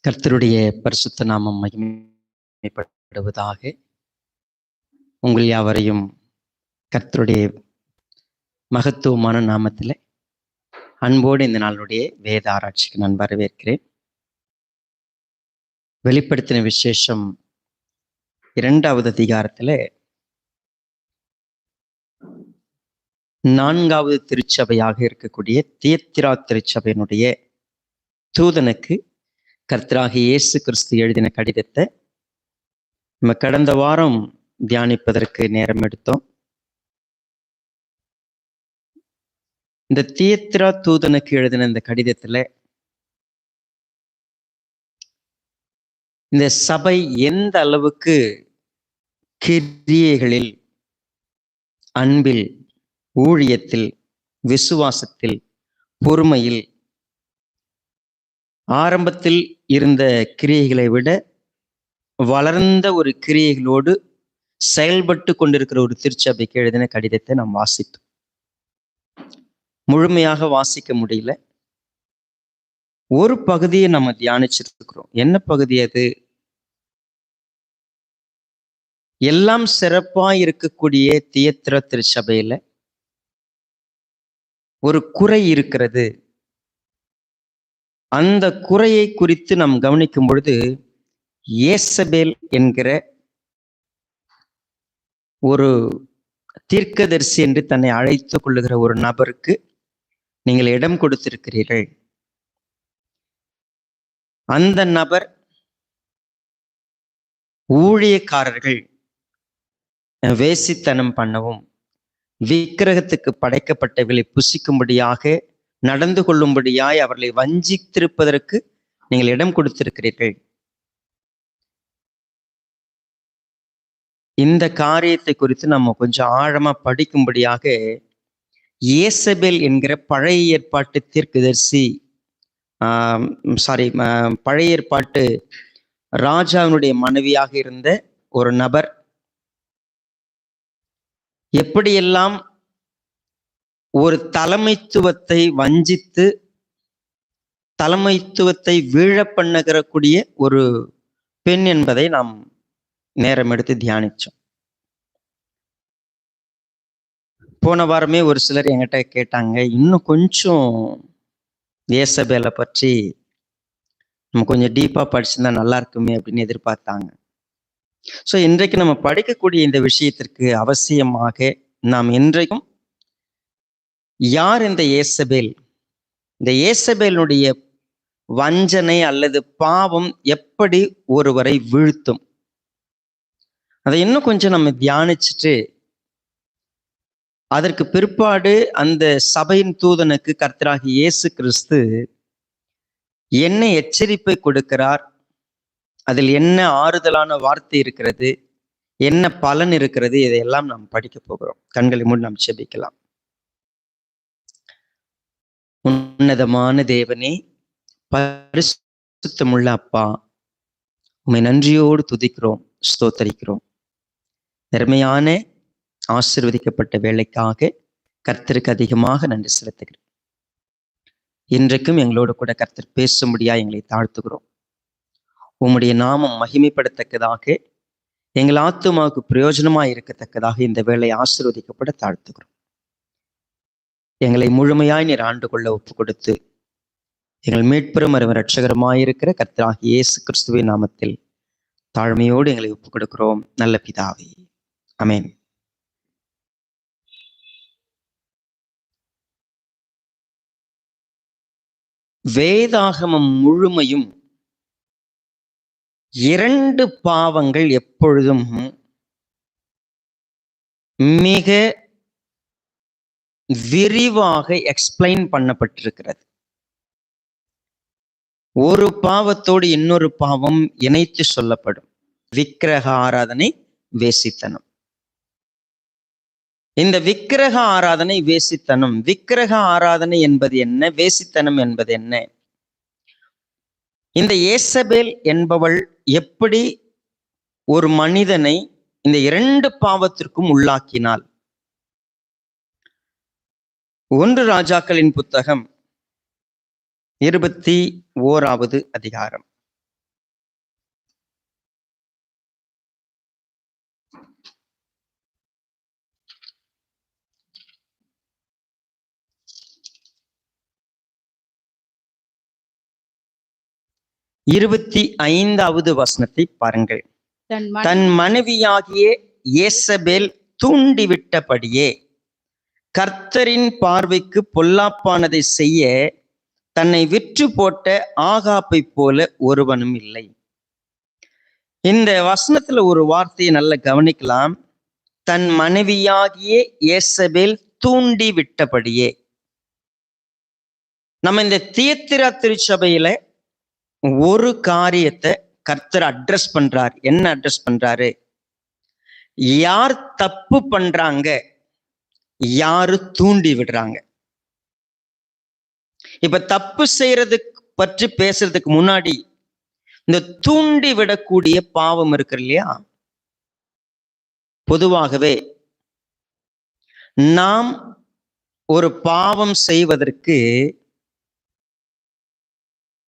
கர்த்தருடைய பரிசுத்த நாமம் மகிமைப்படுவதாக. உங்கள் யாவரையும் கர்த்தருடைய மகத்துவமான நாமத்தில் அன்போடு இந்த நாளுடைய வேத ஆராய்ச்சிக்கு நான் வரவேற்கிறேன். வெளிப்படுத்தின விசேஷம் 2வது அதிகாரத்தில் 4வது திருச்சபையாக இருக்கக்கூடிய தியத்திரா திருச்சபையினுடைய தூதனுக்கு கர்த்தராகிய இயேசு கிறிஸ்து எழுதின கடிதத்தை நம்ம கடந்த வாரம் தியானிப்பதற்கு நேரம் எடுத்தோம். இந்த தியத்திரா தூதனுக்கு எழுதின இந்த கடிதத்துல இந்த சபை எந்த அளவுக்கு கிரியைகளில், அன்பில், ஊழியத்தில், விசுவாசத்தில், பொறுமையில் ஆரம்பத்தில் இருந்த கிரியைகளை விட வளர்ந்த ஒரு கிரியைகளோடு செயல்பட்டு கொண்டிருக்கிற ஒரு திருச்சபைக்கு எழுதின கடிதத்தை நாம் வாசித்தோம். முழுமையாக வாசிக்க முடியல. ஒரு பகுதியை நம்ம தியானிச்சுட்டு இருக்கிறோம். என்ன பகுதி அது? எல்லாம் சிறப்பா இருக்கக்கூடிய தியத்திரா திருச்சபையில ஒரு குறை இருக்கிறது. அந்த குறையை குறித்து நாம் கவனிக்கும் பொழுது யேசபேல் என்கிற ஒரு தீர்க்கதரிசி என்று தன்னை அழைத்துக் கொள்ளுகிற ஒரு நபருக்கு நீங்கள் இடம் கொடுத்திருக்கிறீர்கள். அந்த நபர் ஊழியக்காரர்கள் வேசித்தனம் பண்ணவும், விக்கிரகத்துக்கு படைக்கப்பட்டவர்களை புசிக்கும்படியாக நடந்து கொள்ளும்படியாய் அவர்களை வஞ்சித்திருப்பதற்கு நீங்கள் இடம் கொடுத்திருக்கிறீர்கள். இந்த காரியத்தை குறித்து நம்ம கொஞ்சம் ஆழமா படிக்கும்படியாக யேசபேல் என்கிற பழைய ஏற்பாட்டு தீர்க்கதரிசி பழைய ஏற்பாட்டு ராஜாவினுடைய மனைவியாக இருந்த ஒரு நபர் எப்படியெல்லாம் ஒரு தலைமைத்துவத்தை வஞ்சித்து தலைமைத்துவத்தை வீழ பண்ணுகிறக்கூடிய ஒரு பெண் என்பதை நாம் நேரம் எடுத்து தியானிச்சோம். போன வாரமே ஒரு சிலர் என்கிட்ட கேட்டாங்க, இன்னும் கொஞ்சம் யேசபேலை பற்றி நம்ம கொஞ்சம் டீப்பா படிச்சிருந்தா நல்லா இருக்குமே அப்படின்னு எதிர்பார்த்தாங்க. ஸோ இன்றைக்கு நம்ம படிக்கக்கூடிய இந்த விஷயத்திற்கு அவசியமாக நாம் இன்றைக்கும் யார் இந்த யேசபேல், இந்த யேசபேலுடைய வஞ்சனை அல்லது பாவம் எப்படி ஒருவரை வீழ்த்தும், அதை இன்னும் கொஞ்சம் நம்ம தியானிச்சுட்டு அதற்கு பிற்பாடு அந்த சபையின் தூதனுக்கு கர்த்தராகிய இயேசு கிறிஸ்து என்ன எச்சரிப்பை கொடுக்கிறார், அதில் என்ன ஆறுதலான வார்த்தை இருக்கிறது, என்ன பலன் இருக்கிறது, இதையெல்லாம் நாம் படிக்க போகிறோம். கண்களை மூடி நாம் ஜெபிக்கலாம். உன்னதமான தேவனே, பரிசுத்தமுள்ள அப்பா, உம்மை நன்றியோடு துதிக்கிறோம், ஸ்தோத்தரிக்கிறோம். நேர்மையான ஆசீர்வதிக்கப்பட்ட வேலைக்காக கர்த்தருக்கு அதிகமாக நன்றி செலுத்துகிறேன். இன்றைக்கும் எங்களோடு கூட கர்த்தர் பேசும்படியா எங்களை தாழ்த்துகிறோம். உம்முடைய நாமம் மகிமைப்படத்தக்கதாக, எங்கள் ஆத்துமாவுக்கு பிரயோஜனமாய் இருக்கத்தக்கதாக இந்த வேலை ஆசீர்வதிக்கப்பட தாழ்த்துகிறோம். எங்களை முழுமையாய் நீர் ஆண்டு கொள்ள ஒப்பு கொடுத்து எங்கள் மீட்பெரும் இரட்சகருமாயிருக்கிற கர்த்தராகிய இயேசு கிறிஸ்துவின் நாமத்தில் தாழ்மையோடு எங்களை ஒப்பு கொடுக்கிறோம், நல்ல பிதாவே, ஆமென். வேதாகமம் முழுமையும் 2 பாவங்கள் எப்பொழுதும் மிக விரிவாக எக்ஸ்பிளைன் பண்ணப்பட்டிருக்கிறது. ஒரு பாவத்தோடு இன்னொரு பாவம் இணைத்து சொல்லப்படும். விக்கிரக ஆராதனை, வேசித்தனம். இந்த விக்கிரக ஆராதனை, வேசித்தனம், விக்கிரக ஆராதனை என்பது என்ன, வேசித்தனம் என்பது என்ன? இந்த யேசபேல் என்பவள் எப்படி ஒரு மனிதனை இந்த 2 பாவத்திற்கும் உள்ளாக்கினாள்? 1 ராஜாக்களின் புத்தகம் 21வது அதிகாரம். 25வது வசனத்தை பாருங்கள். தன் மனைவியாகிய யேசபேல் தூண்டிவிட்டபடியே கர்த்தரின் பார்வைக்கு பொல்லாப்பானதை செய்ய தன்னை விற்று போட்ட ஆகாப்பை போல ஒருவனும் இல்லை. இந்த வசனத்துல ஒரு வார்த்தையை நல்லா கவனிக்கலாம். தன் மனைவியாகிய யேசபேல் தூண்டி விட்டபடியே. நம்ம இந்த தியத்திரா திருச்சபையில ஒரு காரியத்தை கர்த்தர் அட்ரஸ் பண்றார். என்ன அட்ரஸ் பண்றாரு? யார் தப்பு பண்றாங்க, யாரு தூண்டி விடுறாங்க. இப்ப தப்பு செய்யறதுக்கு பற்றி பேசுறதுக்கு முன்னாடி இந்த தூண்டி விடக்கூடிய பாவம் இருக்கு இல்லையா? பொதுவாகவே நாம் ஒரு பாவம் செய்வதற்கு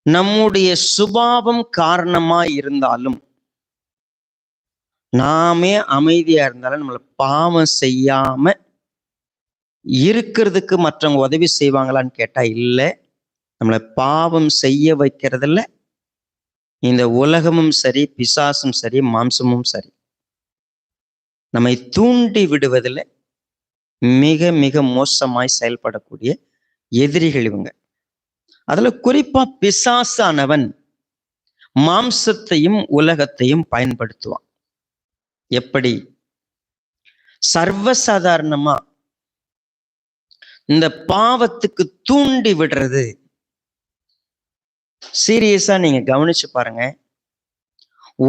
நம்முடைய சுபாவம் காரணமா இருந்தாலும், நாமே அமைதியா இருந்தாலும், நம்மளை பாவம் செய்யாம இருக்கிறதுக்கு மற்றவங்க உதவி செய்வாங்களான்னு கேட்டா இல்லை. நம்மளை பாவம் செய்ய வைக்கிறதுல இந்த உலகமும் சரி, பிசாசும் சரி, மாம்சமும் சரி, நம்மை தூண்டி விடுவதில் மிக மிக மோசமாய் செயல்படக்கூடிய எதிரிகள் இவங்க. அதுல குறிப்பா பிசாசானவன் மாம்சத்தையும் உலகத்தையும் பயன்படுத்துவான். எப்படி? சர்வசாதாரணமா இந்த பாவத்துக்கு தூண்டி விடுறது. சீரியஸா நீங்க கவனிச்சு பாருங்க.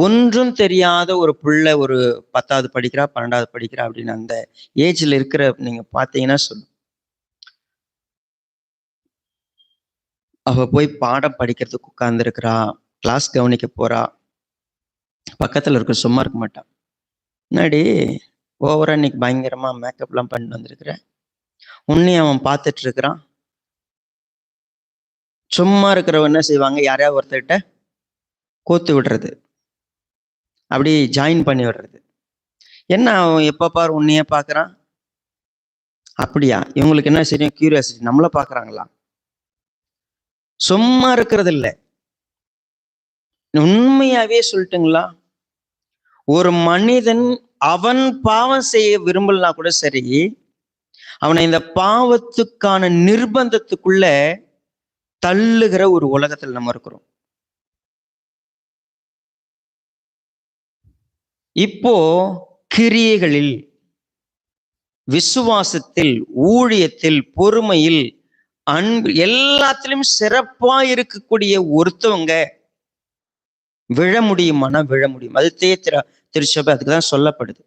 ஒன்றும் தெரியாத ஒரு பிள்ளை, ஒரு 10வது படிக்கிறா, 12வது படிக்கிறா அப்படின்னு அந்த ஏஜ்ல இருக்கிற நீங்க பாத்தீங்கன்னா சொல்லு, அவ போய் பாடம் படிக்கிறதுக்கு உட்கார்ந்து இருக்கிறா, கிளாஸ் கவனிக்க போறா, பக்கத்துல இருக்க சும்மா இருக்க மாட்டான். முன்னாடி ஓவரா இன்னைக்கு பயங்கரமா மேக்கப்லாம் பண்ணிட்டு வந்திருக்கிற, உன்னையும் அவன் பார்த்துட்டு இருக்கிறான். சும்மா இருக்கிறவன் என்ன செய்வாங்க? யாரையாவது ஒருத்தர்கிட்ட கோத்து விடுறது, அப்படி ஜாயின் பண்ணி விடுறது. என்ன அவன் எப்ப பாரு உன்னையே பார்க்கறான்? அப்படியா? இவங்களுக்கு என்ன சரியும் கியூரியாசிட்டி, நம்மள பார்க்கறாங்களா? சும்மா இருக்கிறது இல்லை. உண்மையாவே சொல்லட்டுங்களா, ஒரு மனிதன் அவன் பாவம் செய்ய விரும்பலனா கூட சரி, அவனை இந்த பாவத்துக்கான நிர்பந்தத்துக்குள்ள தள்ளுகிற ஒரு உலகத்தில் நம்ம இருக்கிறோம். இப்போ கிரியைகளில், விசுவாசத்தில், ஊழியத்தில், பொறுமையில், அன்பு, எல்லாத்திலும் சிறப்பா இருக்கக்கூடிய ஒருத்தவங்க விழ முடியுமானா விழ முடியும். அது தியத்திரா திருச்சபை அதுக்குதான் சொல்லப்படுது.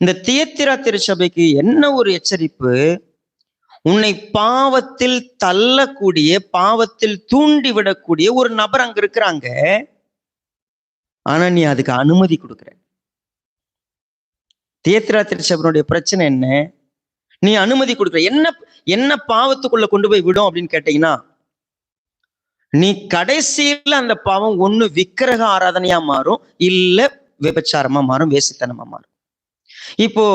இந்த தியத்திரா திருச்சபைக்கு என்ன ஒரு எச்சரிப்பு? உன்னை பாவத்தில் தள்ளக்கூடிய, பாவத்தில் தூண்டி விடக்கூடிய ஒரு நபர் அங்க இருக்கிறாங்க. ஆனா நீ அதுக்கு அனுமதி கொடுக்குற. தியத்திரா திருச்சபையினுடைய பிரச்சனை என்ன? நீ அனுமதி கொடுக்குற. என்ன பாவத்துக்குள்ள கொண்டு போய் விடும் அப்படின்னு கேட்டீங்கன்னா, நீ கடைசியில அந்த பாவம் ஒண்ணு விக்கிரக ஆராதனையா மாறும், இல்ல விபச்சாரமா மாறும், வேசித்தனமா மாறும். இப்போ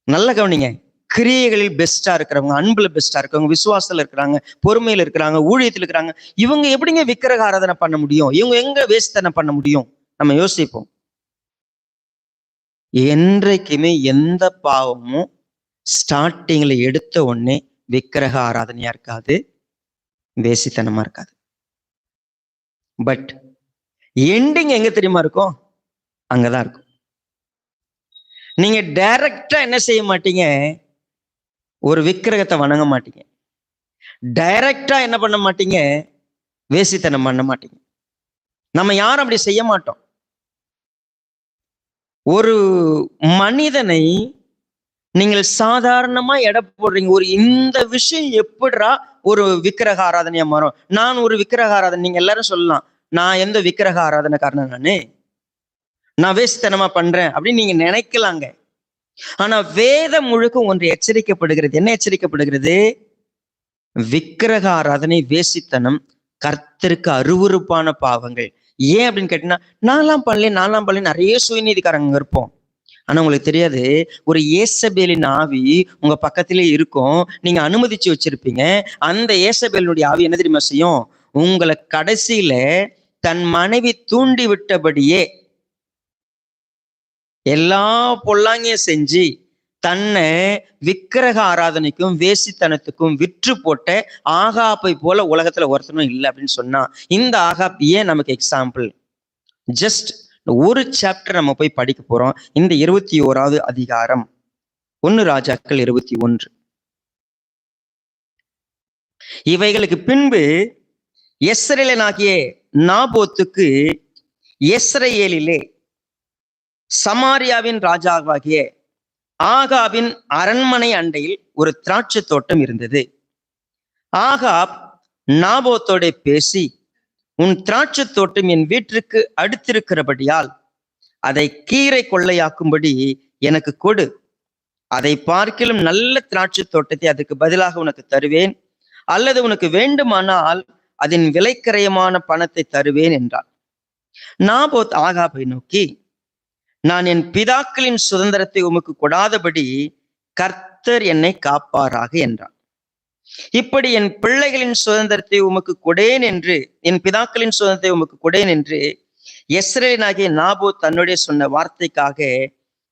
நல்ல கவனிங்க. கிரியைகளில் பெஸ்டா இருக்கிறவங்க, அன்புல பெஸ்டா இருக்கிறவங்க, விசுவாசத்துல இருக்கிறாங்க, பொறுமையில இருக்கிறாங்க, ஊழியத்தில் இருக்கிறாங்க, இவங்க எப்படிங்க விக்கிரக ஆராதனை பண்ண முடியும்? இவங்க எங்க வேசித்தனம் பண்ண முடியும்? நம்ம யோசிப்போம். என்றைக்குமே எந்த பாவமும் ஸ்டார்டிங்ல எடுத்த உடனே விக்கிரக ஆராதனையா இருக்காது, வேசித்தனமா இருக்காது. பட் எண்டிங் எங்க தெரியுமா இருக்கும்? அங்கதான் இருக்கும். நீங்க டைரக்டா என்ன செய்ய மாட்டீங்க? ஒரு விக்கிரகத்தை வணங்க மாட்டீங்க. டைரக்டா என்ன பண்ண மாட்டீங்க? வேசித்தனம் பண்ண மாட்டீங்க. நம்ம யாரும் அப்படி செய்ய மாட்டோம். ஒரு மனிதனை நீங்கள் சாதாரணமா எடை போடுறீங்க. ஒரு இந்த விஷயம் எப்படிரா ஒரு விக்கிரக ஆராதனையா மாறும்? நான் ஒரு விக்கிரக ஆராதனை, நீங்க எல்லாரும் சொல்லலாம், நான் எந்த விக்கிரக ஆராதனைக்காரன், நான் வேசித்தனமா பண்றேன் அப்படின்னு நீங்க நினைக்கலாங்க. ஆனா வேதம் முழுக்க ஒன்று எச்சரிக்கப்படுகிறது. என்ன எச்சரிக்கப்படுகிறது? விக்கிரக ஆராதனை, வேசித்தனம் கர்த்தருக்கு அருவருப்பான பாவங்கள். ஏன் அப்படின்னு கேட்டீங்கன்னா, நான்லாம் பண்ணல நிறைய சுயநீதிக்காரங்க இருப்போம். ஆனா உங்களுக்கு தெரியாது, ஒரு ஏசபேலின் ஆவி உங்க பக்கத்திலே இருக்கும், நீங்க அனுமதிச்சு வச்சிருப்பீங்க. அந்த ஏசபேலினுடைய ஆவி என்ன தெரியுமா செய்யும்? உங்களை கடைசியில தன் மனைவி தூண்டி விட்டபடியே எல்லா பொல்லாங்கியும் செஞ்சு தன்னை விக்கிரக ஆராதனைக்கும் வேசித்தனத்துக்கும் விற்று போட்ட ஆகாப்பை போல உலகத்துல ஒருத்தனும் இல்லை அப்படின்னு சொன்னா, இந்த ஆகாப் ஏன் நமக்கு எக்ஸாம்பிள்? ஜஸ்ட் ஒரு சாப்டர் நம்ம போய் படிக்க போறோம். இந்த 21வது அதிகாரம் 1 ராஜாக்கள் 21. இவைகளுக்கு பின்பு யெஸ்ரயேலனாகிய நாபோத்துக்கு யெஸ்ரயேலிலே சமாரியாவின் ராஜாவாகிய ஆகாபின் அரண்மனை அண்டையில் ஒரு திராட்சை தோட்டம் இருந்தது. ஆகாப் நாபோத்தோட பேசி, உன் திராட்சை தோட்டம் என் வீட்டிற்கு அடுத்திருக்கிறபடியால் அதை கீரை கொள்ளையாக்கும்படி எனக்கு கொடு. அதை பார்க்கிலும் நல்ல திராட்சை தோட்டத்தை அதுக்கு பதிலாக உனக்கு தருவேன், அல்லது உனக்கு வேண்டுமானால் அதன் விலைக்கரையமான பணத்தை தருவேன் என்றார். நாபோத் ஆகாபை நோக்கி, நான் என் பிதாக்களின் சுதந்திரத்தை உமக்கு கொடாதபடி கர்த்தர் என்னை காப்பாராக என்றான். இப்படி என் பிள்ளைகளின் சுதந்திரத்தை உமக்கு கொடேன் என்று, என் பிதாக்களின் சுதந்திரத்தை உமக்கு கொடேன் என்று யெஸ்ரயேலனாகிய நாபோத் தன்னுடைய சொன்ன வார்த்தைக்காக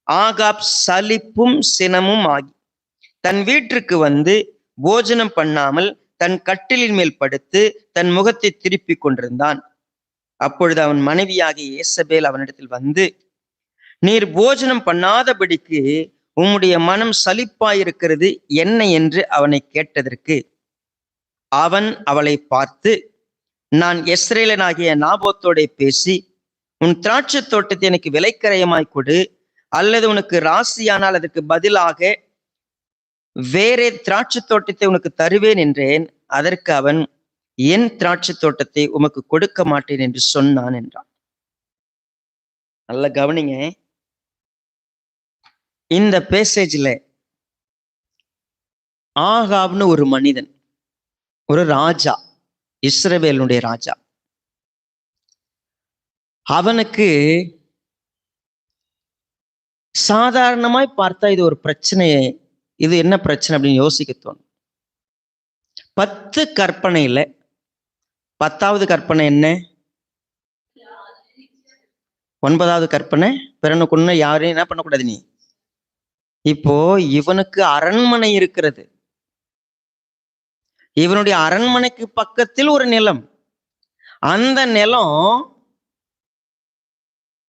ஆகாப் சலிப்பும் சினமும் ஆகி தன் வீட்டிற்கு வந்து போஜனம் பண்ணாமல் தன் கட்டிலின் மேல் படுத்து தன் முகத்தை திருப்பி கொண்டிருந்தான். அப்பொழுது அவன் மனைவியாகிய யேசபேல் அவனிடத்தில் வந்து, நீர் போஜனம் பண்ணாதபடிக்கு உம்முடைய மனம் சலிப்பாயிருக்கிறது என்ன என்று அவனை கேட்டதற்கு அவன் அவளை பார்த்து, நான் யெஸ்ரயேலனாகிய நாபோத்தோட பேசி, உன் திராட்சை தோட்டத்தை எனக்கு விலைக்கரையமாய் கொடு, அல்லது உனக்கு ராசியானால் அதற்கு பதிலாக வேறே திராட்சை தோட்டத்தை உனக்கு தருவேன் என்றேன். அதற்கு அவன், என் திராட்சை தோட்டத்தை உமக்கு கொடுக்க மாட்டேன் என்று சொன்னான் என்றான். நல்ல கவனிங்க, இந்த பேசேஜ்ல ஆகாப்னு ஒரு மனிதன், ஒரு ராஜா, இஸ்ரவேலுடைய ராஜா, அவனுக்கு சாதாரணமாய் பார்த்தா இது ஒரு பிரச்சனையே, இது என்ன பிரச்சனை அப்படின்னு யோசிக்க தோணும். 10 கற்பனையில 10வது கற்பனை என்ன? 9வது கற்பனை, பிறனுக்குன்னு யாரையும் என்ன பண்ணக்கூடாது நீ. இப்போ இவனுக்கு அரண்மனை இருக்கிறது. இவனுடைய அரண்மனைக்கு பக்கத்தில் ஒரு நிலம். அந்த நிலம்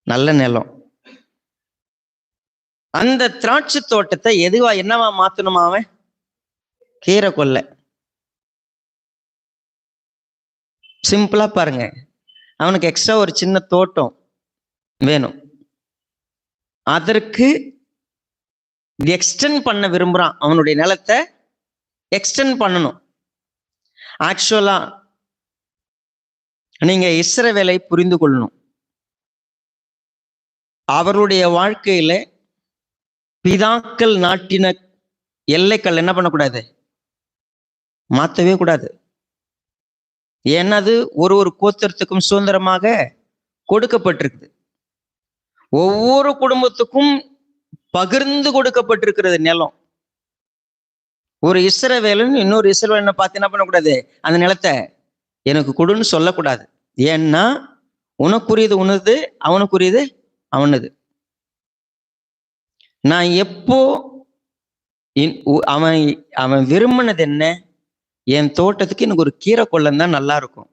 நல்ல நிலம். அந்த திராட்சை தோட்டத்தை எதுவா என்னவா மாத்தணுமா? அவன் கீரை கொல்லை. சிம்பிளா பாருங்க, அவனுக்கு எக்ஸ்ட்ரா ஒரு சின்ன தோட்டம் வேணும். அதற்கு எக்ஸ்டெண்ட் பண்ண விரும்புறான். அவனுடைய நிலத்தை எக்ஸ்டெண்ட் பண்ணணும். ஆக்சுவலா நீங்க இஸ்ரவேலை புரிந்து கொள்ளணும். அவருடைய வாழ்க்கையில பிதாக்கள் நாட்டின எல்லைகள் என்ன பண்ணக்கூடாது? மாற்றவே கூடாது. ஏன்னா அது ஒரு ஒரு கோத்திரத்துக்கும் சுதந்திரமாக கொடுக்கப்பட்டிருக்குது. ஒவ்வொரு குடும்பத்துக்கும் பகிர்ந்து கொடுக்கப்பட்டிருக்கிறது நிலம். ஒரு இஸ்ரவேலன் இன்னொரு இஸ்ரவேலனை பார்த்து என்ன பண்ணக்கூடாது? அந்த நிலத்தை எனக்கு கொடுன்னு சொல்லக்கூடாது. ஏன்னா உனக்குரியது உனது, அவனுக்குரியது அவனது. நான் எப்போ அவன் அவன் விரும்பினது என்ன? என் தோட்டத்துக்கு எனக்கு ஒரு கீரை கொள்ளம் தான் நல்லா இருக்கும்.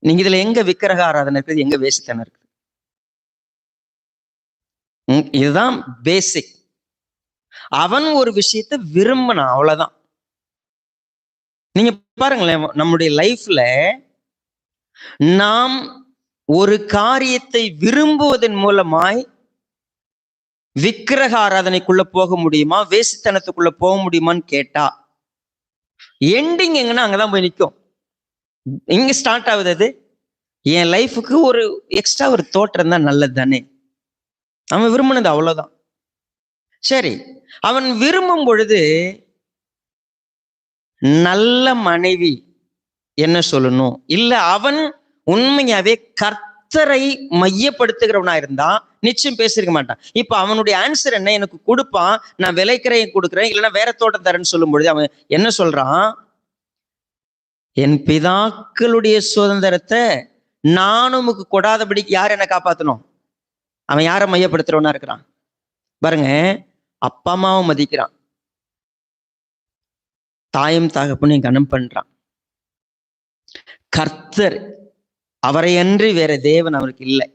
நீங்க இதுல எங்க விக்கிரக ஆராதனை இருக்குது, எங்க வேசித்தனம் இருக்குது? இதுதான் பேசிக். அவன் ஒரு விஷயத்த விரும்பினான், அவ்வளவுதான். நீங்க பாருங்களேன், நம்முடைய லைஃப்ல நாம் ஒரு காரியத்தை விரும்புவதன் மூலமாய் விக்கிரக ஆராதனைக்குள்ள போக முடியுமா, வேசித்தனத்துக்குள்ள போக முடியுமான்னு கேட்டா எண்டிங் எங்கன்னா அங்கதான் போய் நிற்கும். இங்க ஸ்டார்ட் ஆகுது. அது என் லைஃபுக்கு ஒரு எக்ஸ்ட்ரா ஒரு தோற்றம் தான் நல்லது தானே. அவன் விரும்பினது அவ்வளவுதான். சரி, அவன் விரும்பும் பொழுது நல்ல மனைவி என்ன சொல்லணும்? இல்ல அவன் உண்மையாவே கர்த்தரை மையப்படுத்துகிறவனா இருந்தா நிச்சயம் பேசிருக்க மாட்டான். இப்ப அவனுடைய ஆன்சர் என்ன? எனக்கு கொடுப்பான், நான் விலைக்கரையை கொடுக்குறேன், இல்லைன்னா வேற தோட்டம் தரேன்னு சொல்லும் பொழுது அவன் என்ன சொல்றான்? என் பிதாக்களுடைய சுதந்திரத்தை நானும் உமக்கு கொடாதபடிக்கு யார் என்ன காப்பாற்றணும்? அவன் யாரை மையப்படுத்துறவனா இருக்கிறான் பாருங்க. அப்பா அம்மாவும் மதிக்கிறான், தாயும் தகப்பனையும் கனம் பண்றான். கர்த்தர் அவரை அன்றி வேற தேவன் அவருக்கு இல்லை.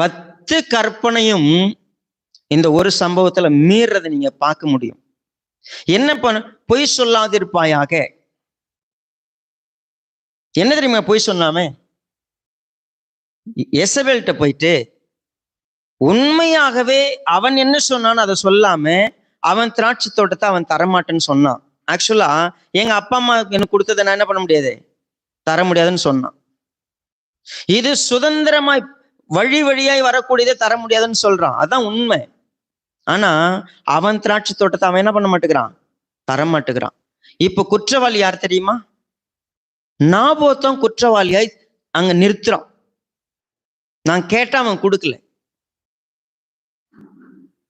10 கற்பனையும் இந்த ஒரு சம்பவத்துல மீறதை நீங்க பார்க்க முடியும். என்ன பண்ண? பொய் சொல்லாதிருப்பாயாக. என்ன தெரியுமா பொய் சொல்லாம? எசபேல்கிட்ட போயிட்டு உண்மையாகவே அவன் என்ன சொன்னான்னு அதை சொல்லாம அவன் திராட்சை தோட்டத்தை அவன் தரமாட்டேன்னு சொன்னான். ஆக்சுவலா எங்க அப்பா அம்மா எனக்கு கொடுத்ததை நான் என்ன பண்ண முடியாது, தர முடியாதுன்னு சொன்னான். இது சுதந்திரமாய் வழி வழியாய் வரக்கூடியதை தர முடியாதுன்னு சொல்றான், அதான் உண்மை. ஆனா அவன் திராட்சை தோட்டத்தை அவன் என்ன பண்ண மாட்டேங்கிறான், தர மாட்டேங்கிறான். இப்ப குற்றவாளி யார் தெரியுமா? நாபோத்தும் குற்றவாளியாய் அங்க நிறுத்துறான். நான் கேட்டா அவன் கொடுக்கல.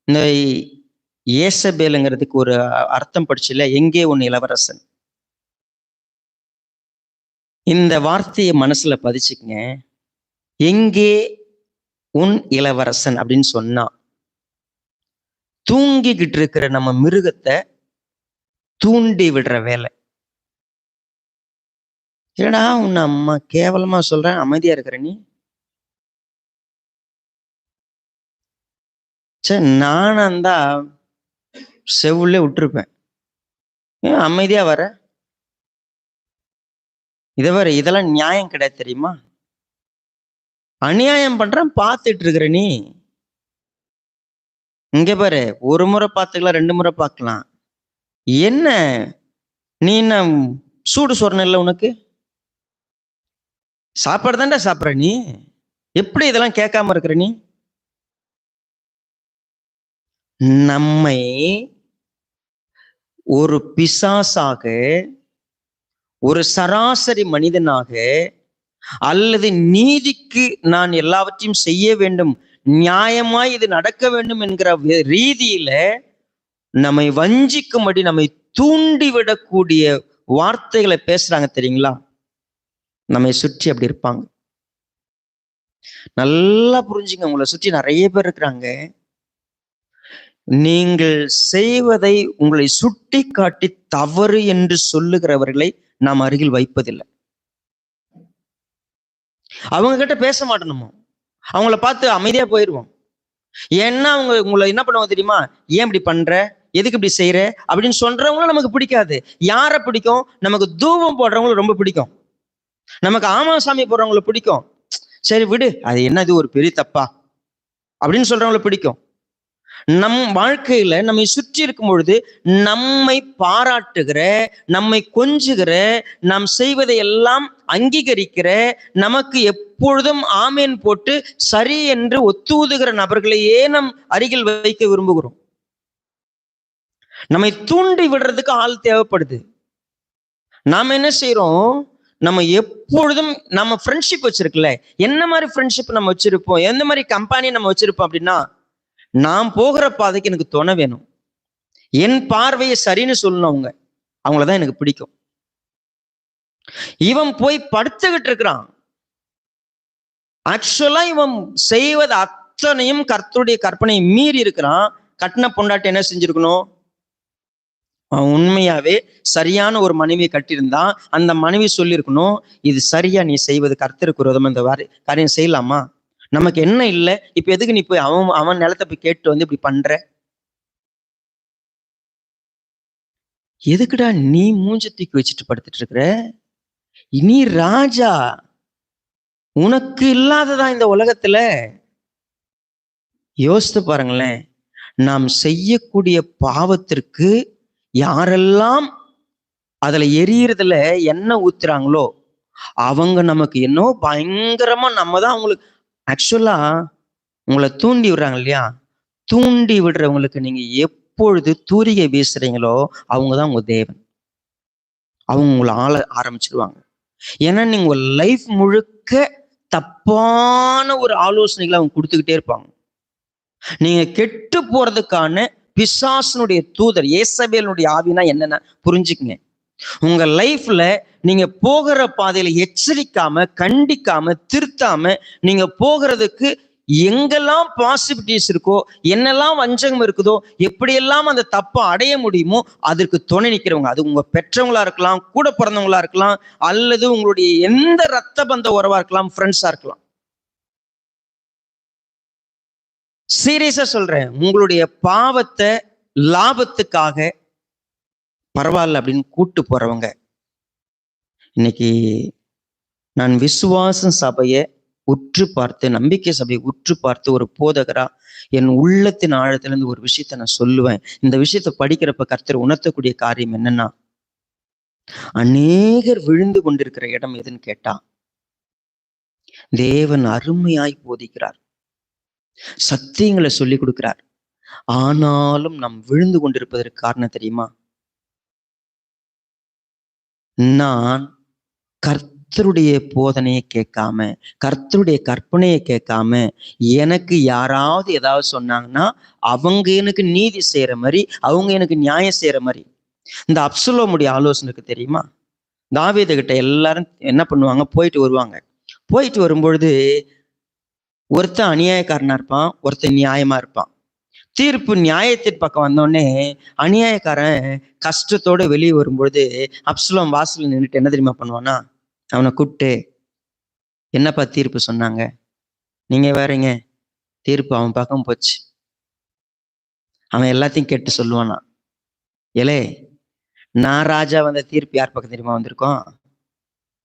இந்த ஏசபேலுங்கிறதுக்கு ஒரு அர்த்தம் படிச்சுல, எங்கே உன் இளவரசன். இந்த வார்த்தையை மனசுல பதிச்சுக்குங்க. எங்கே உன் இளவரசன் அப்படின்னு சொன்னா, தூங்கிக்கிட்டு இருக்கிற நம்ம மிருகத்தை தூண்டி விடுற வேலை. ஏடா உன்னை அம்மா கேவலமா சொல்றேன், அமைதியா இருக்கிற நீ. சரி, நானும் அந்த செவுள்ளே விட்டுருப்பேன். ஏன் அமைதியா வர? இதெல்லாம் நியாயம் கிடையாது தெரியுமா? அநியாயம் பண்றேன், பார்த்துட்டு இருக்கிற நீ. இங்க பாரு, ஒரு முறை பார்த்துக்கலாம், 2 முறை பார்க்கலாம். என்ன நீ என்ன சூடு சொரண இல்லை உனக்கு? சாப்பாடு தான்டா சாப்பிட்ற நீ, எப்படி இதெல்லாம் கேட்காம இருக்கிற நீ? நம்மை ஒரு பிசாசாக, ஒரு சராசரி மனிதனாக, அல்லது நீதிக்கு நான் எல்லாவற்றையும் செய்ய வேண்டும், நியாயமாய் இது நடக்க வேண்டும் என்கிற ரீதியில நம்மை வஞ்சிக்கும்படி நம்மை தூண்டிவிடக்கூடிய வார்த்தைகளை பேசுறாங்க தெரியுங்களா? நம்மை சுற்றி அப்படி இருப்பாங்க. நல்லா புரிஞ்சுங்க, உங்களை சுற்றி நிறைய பேர் இருக்கிறாங்க. நீங்கள் செய்வதை உங்களை சுட்டி காட்டி தவறு என்று சொல்லுகிறவர்களை நாம் அருகில் வைப்பதில்லை. அவங்க கிட்ட பேச மாட்டோம், அவங்கள பார்த்து அமைதியா போயிடுவோம். ஏன்னா அவங்க உங்களை என்ன பண்ணுவாங்க தெரியுமா? ஏன் இப்படி பண்ற, எதுக்கு இப்படி செய்யற அப்படின்னு சொல்றவங்களும் நமக்கு பிடிக்காது. யாரை பிடிக்கும்? நமக்கு தூபம் போடுறவங்களும் ரொம்ப பிடிக்கும், நமக்கு ஆமாசாமி போடுறவங்களை பிடிக்கும். சரி விடு, அது என்னது ஒரு பெரிய தப்பா அப்படின்னு சொல்றவங்களை பிடிக்கும். நம் வாழ்க்கையில நம்மை சுற்றி இருக்கும் பொழுது நம்மை பாராட்டுகிற, நம்மை கொஞ்சுகிற, நாம் செய்வதை எல்லாம் அங்கீகரிக்கிற, நமக்கு எப்பொழுதும் ஆமேன் போட்டு சரி என்று ஒத்துதுகிற நபர்களையே நம் அருகில் வைக்க விரும்புகிறோம். நம்மை தூண்டி விடுறதுக்கு ஆள் தேவைப்படுது. நாம என்ன செய்யறோம்? நம்ம எப்பொழுதும் நம்ம ஃப்ரெண்ட்ஷிப் வச்சிருக்கல, என்ன மாதிரி ஃப்ரெண்ட்ஷிப் நம்ம வச்சிருப்போம், எந்த மாதிரி கம்பெனி நம்ம வச்சிருப்போம் அப்படின்னா, நான் போகிற பாதைக்கு எனக்கு துணை வேணும், என் பார்வையை சரின்னு சொல்லணும், அவங்களதான் எனக்கு பிடிக்கும். இவன் போய் படுத்துக்கிட்டு இருக்கிறான், ஆக்சுவலா இவன் செய்வது அத்தனையும் கர்த்தருடைய கற்பனையை மீறி இருக்கிறான். கட்டின பொண்டாட்டி என்ன செஞ்சிருக்கணும்? அவன் உண்மையாவே சரியான ஒரு மனைவியை கட்டியிருந்தான், அந்த மனைவி சொல்லியிருக்கணும், இது சரியா நீ செய்வது கர்த்தருக்கு விரோதமா, இந்த காரியம் செய்யலாமா, நமக்கு என்ன இல்லை, இப்ப எதுக்கு நீ போய் அவன் நிலத்தை போய் கேட்டு வந்து இப்படி பண்ற, எதுக்குடா நீ மூஞ்ச தூக்கி வச்சுட்டு படுத்துட்டு இருக்கிற? நீ ராஜா, உனக்கு இல்லாததா இந்த உலகத்துல? யோசித்து பாருங்களேன். நாம் செய்யக்கூடிய பாவத்திற்கு யாரெல்லாம் அதுல எரியறதுல எண்ணெய் ஊத்துறாங்களோ அவங்க நமக்கு என்னோ பயங்கரமா, நம்ம தான் அவங்களுக்கு ஆக்சுவலா உங்களை தூண்டி விடுறாங்க இல்லையா? தூண்டி விடுறவங்களுக்கு நீங்க எப்பொழுது தூரிகை வீசுறீங்களோ அவங்கதான் உங்க தேவன். அவங்க உங்களை ஆள ஆரம்பிச்சிருவாங்க. ஏன்னா நீங்க உங்க லைஃப் முழுக்க தப்பான ஒரு ஆலோசனைகளை அவங்க கொடுத்துக்கிட்டே இருப்பாங்க. நீங்க கெட்டு போறதுக்கான பிசாசனுடைய தூதர், ஏசபேலுடைய ஆவினா என்னன்னா புரிஞ்சுக்குங்க. உங்க லைஃப்ல நீங்க போகிற பாதையில எச்சரிக்காம, கண்டிக்காம, திருத்தாம நீங்க போகிறதுக்கு எங்கெல்லாம் பாசிபிலிட்டிஸ் இருக்கோ, என்னெல்லாம் வஞ்சகம் இருக்குதோ, எப்படியெல்லாம் அந்த தப்பை அடைய முடியுமோ அதற்கு துணை நிற்கிறவங்க. அது உங்க பெற்றவங்களா இருக்கலாம், கூட பிறந்தவங்களா இருக்கலாம், அல்லது உங்களுடைய எந்த ரத்த பந்த உறவா இருக்கலாம், ஃப்ரெண்ட்ஸா இருக்கலாம். சீரியஸா சொல்றேன், உங்களுடைய பாவத்தை லாபத்துக்காக பரவாயில்ல அப்படின்னு கூட்டு போறவங்க. இன்னைக்கு நான் விசுவாசம் சபையை உற்று பார்த்து, நம்பிக்கை சபையை உற்று பார்த்து ஒரு போதகரா என் உள்ளத்தின் ஆழத்திலிருந்து ஒரு விஷயத்த நான் சொல்லுவேன். இந்த விஷயத்த படிக்கிறப்ப கர்த்தர் உணர்த்தக்கூடிய காரியம் என்னன்னா, அநேகர் விழுந்து கொண்டிருக்கிற இடம் எதுன்னு கேட்டா, தேவன் அருமையாய் போதிக்கிறார், சத்தியங்களை சொல்லி கொடுக்கிறார். ஆனாலும் நாம் விழுந்து கொண்டிருப்பதற்கு காரணம் தெரியுமா? நான் கர்த்தருடைய போதனையை கேட்காம, கர்த்தருடைய கற்பனையை கேட்காம, எனக்கு யாராவது ஏதாவது சொன்னாங்கன்னா அவங்க எனக்கு நீதி செய்யற மாதிரி, அவங்க எனக்கு நியாயம் செய்யற மாதிரி. இந்த அப்சலோமுடைய ஆலோசனைக்கு தெரியுமா? தாவீது கிட்ட எல்லாரும் என்ன பண்ணுவாங்க, போயிட்டு வருவாங்க. போயிட்டு வரும்பொழுது ஒருத்தன் அநியாயக்காரனா இருப்பான், ஒருத்தன் நியாயமா இருப்பான். தீர்ப்பு நியாயத்தின் பக்கம் வந்தோடனே அநியாயக்காரன் கஷ்டத்தோட வெளியே வரும்பொழுது அப்சலோம் வாசல்ல நின்றுட்டு என்ன தெரியுமா பண்ணுவானா, அவனை கூப்பிட்டு, என்னப்பா தீர்ப்பு சொன்னாங்க? நீங்க வேறங்க, தீர்ப்பு அவன் பக்கம் போச்சு. அவன் எல்லாத்தையும் கேட்டு சொல்லுவானா, ஏலே நான் ராஜா வந்த தீர்ப்பு யார் பக்கம் தெரியுமா வந்திருக்கோம்?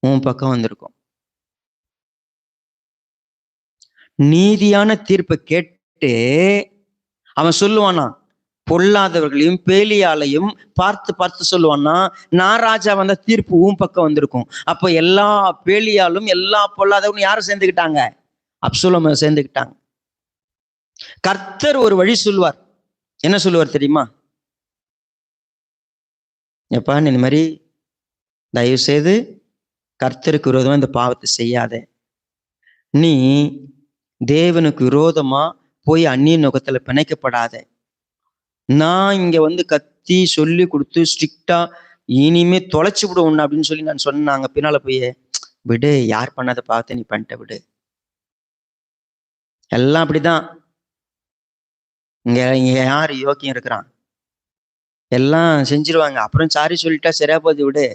உன் பக்கம் வந்திருக்கும். நீதியான தீர்ப்பை கேட்டு அவன் சொல்லுவானா, பொல்லாதவர்களையும் பேலியாலையும் பார்த்து பார்த்து சொல்லுவான்னா, நான் ராஜா வந்த தீர்ப்பு உன் பக்கம் வந்திருக்கும். அப்ப எல்லா பேலியாலும் எல்லா பொல்லாதவங்களும் யாரும் சேர்ந்துக்கிட்டாங்க? அப்சலோமை சேர்ந்துக்கிட்டாங்க. கர்த்தர் ஒரு வழி சொல்லுவார். என்ன சொல்லுவார் தெரியுமா? எப்பா நீ இந்த மாதிரி தயவு செய்து கர்த்தருக்கு விரோதமா இந்த பாவத்தை செய்யாத. நீ தேவனுக்கு விரோதமா போய் அந்நிய நோக்கத்துல பிணைக்கப்படாத. நான் இங்க வந்து கத்தி சொல்லி கொடுத்து ஸ்ட்ரிக்டா இனிமே தொலைச்சு விடு ஒண்ணு அப்படின்னு சொல்லி நான் சொன்னாங்க. பின்னால போய் விடு, யார் பண்ணாத பாவத்தை நீ பண்ணிட்ட விடு. எல்லாம் அப்படிதான். இங்க இங்க யாரு யோக்கியம் இருக்கிறான்? எல்லாம் செஞ்சிருவாங்க. அப்புறம் சாரி சொல்லிட்டா சரியா போகுது, விடு.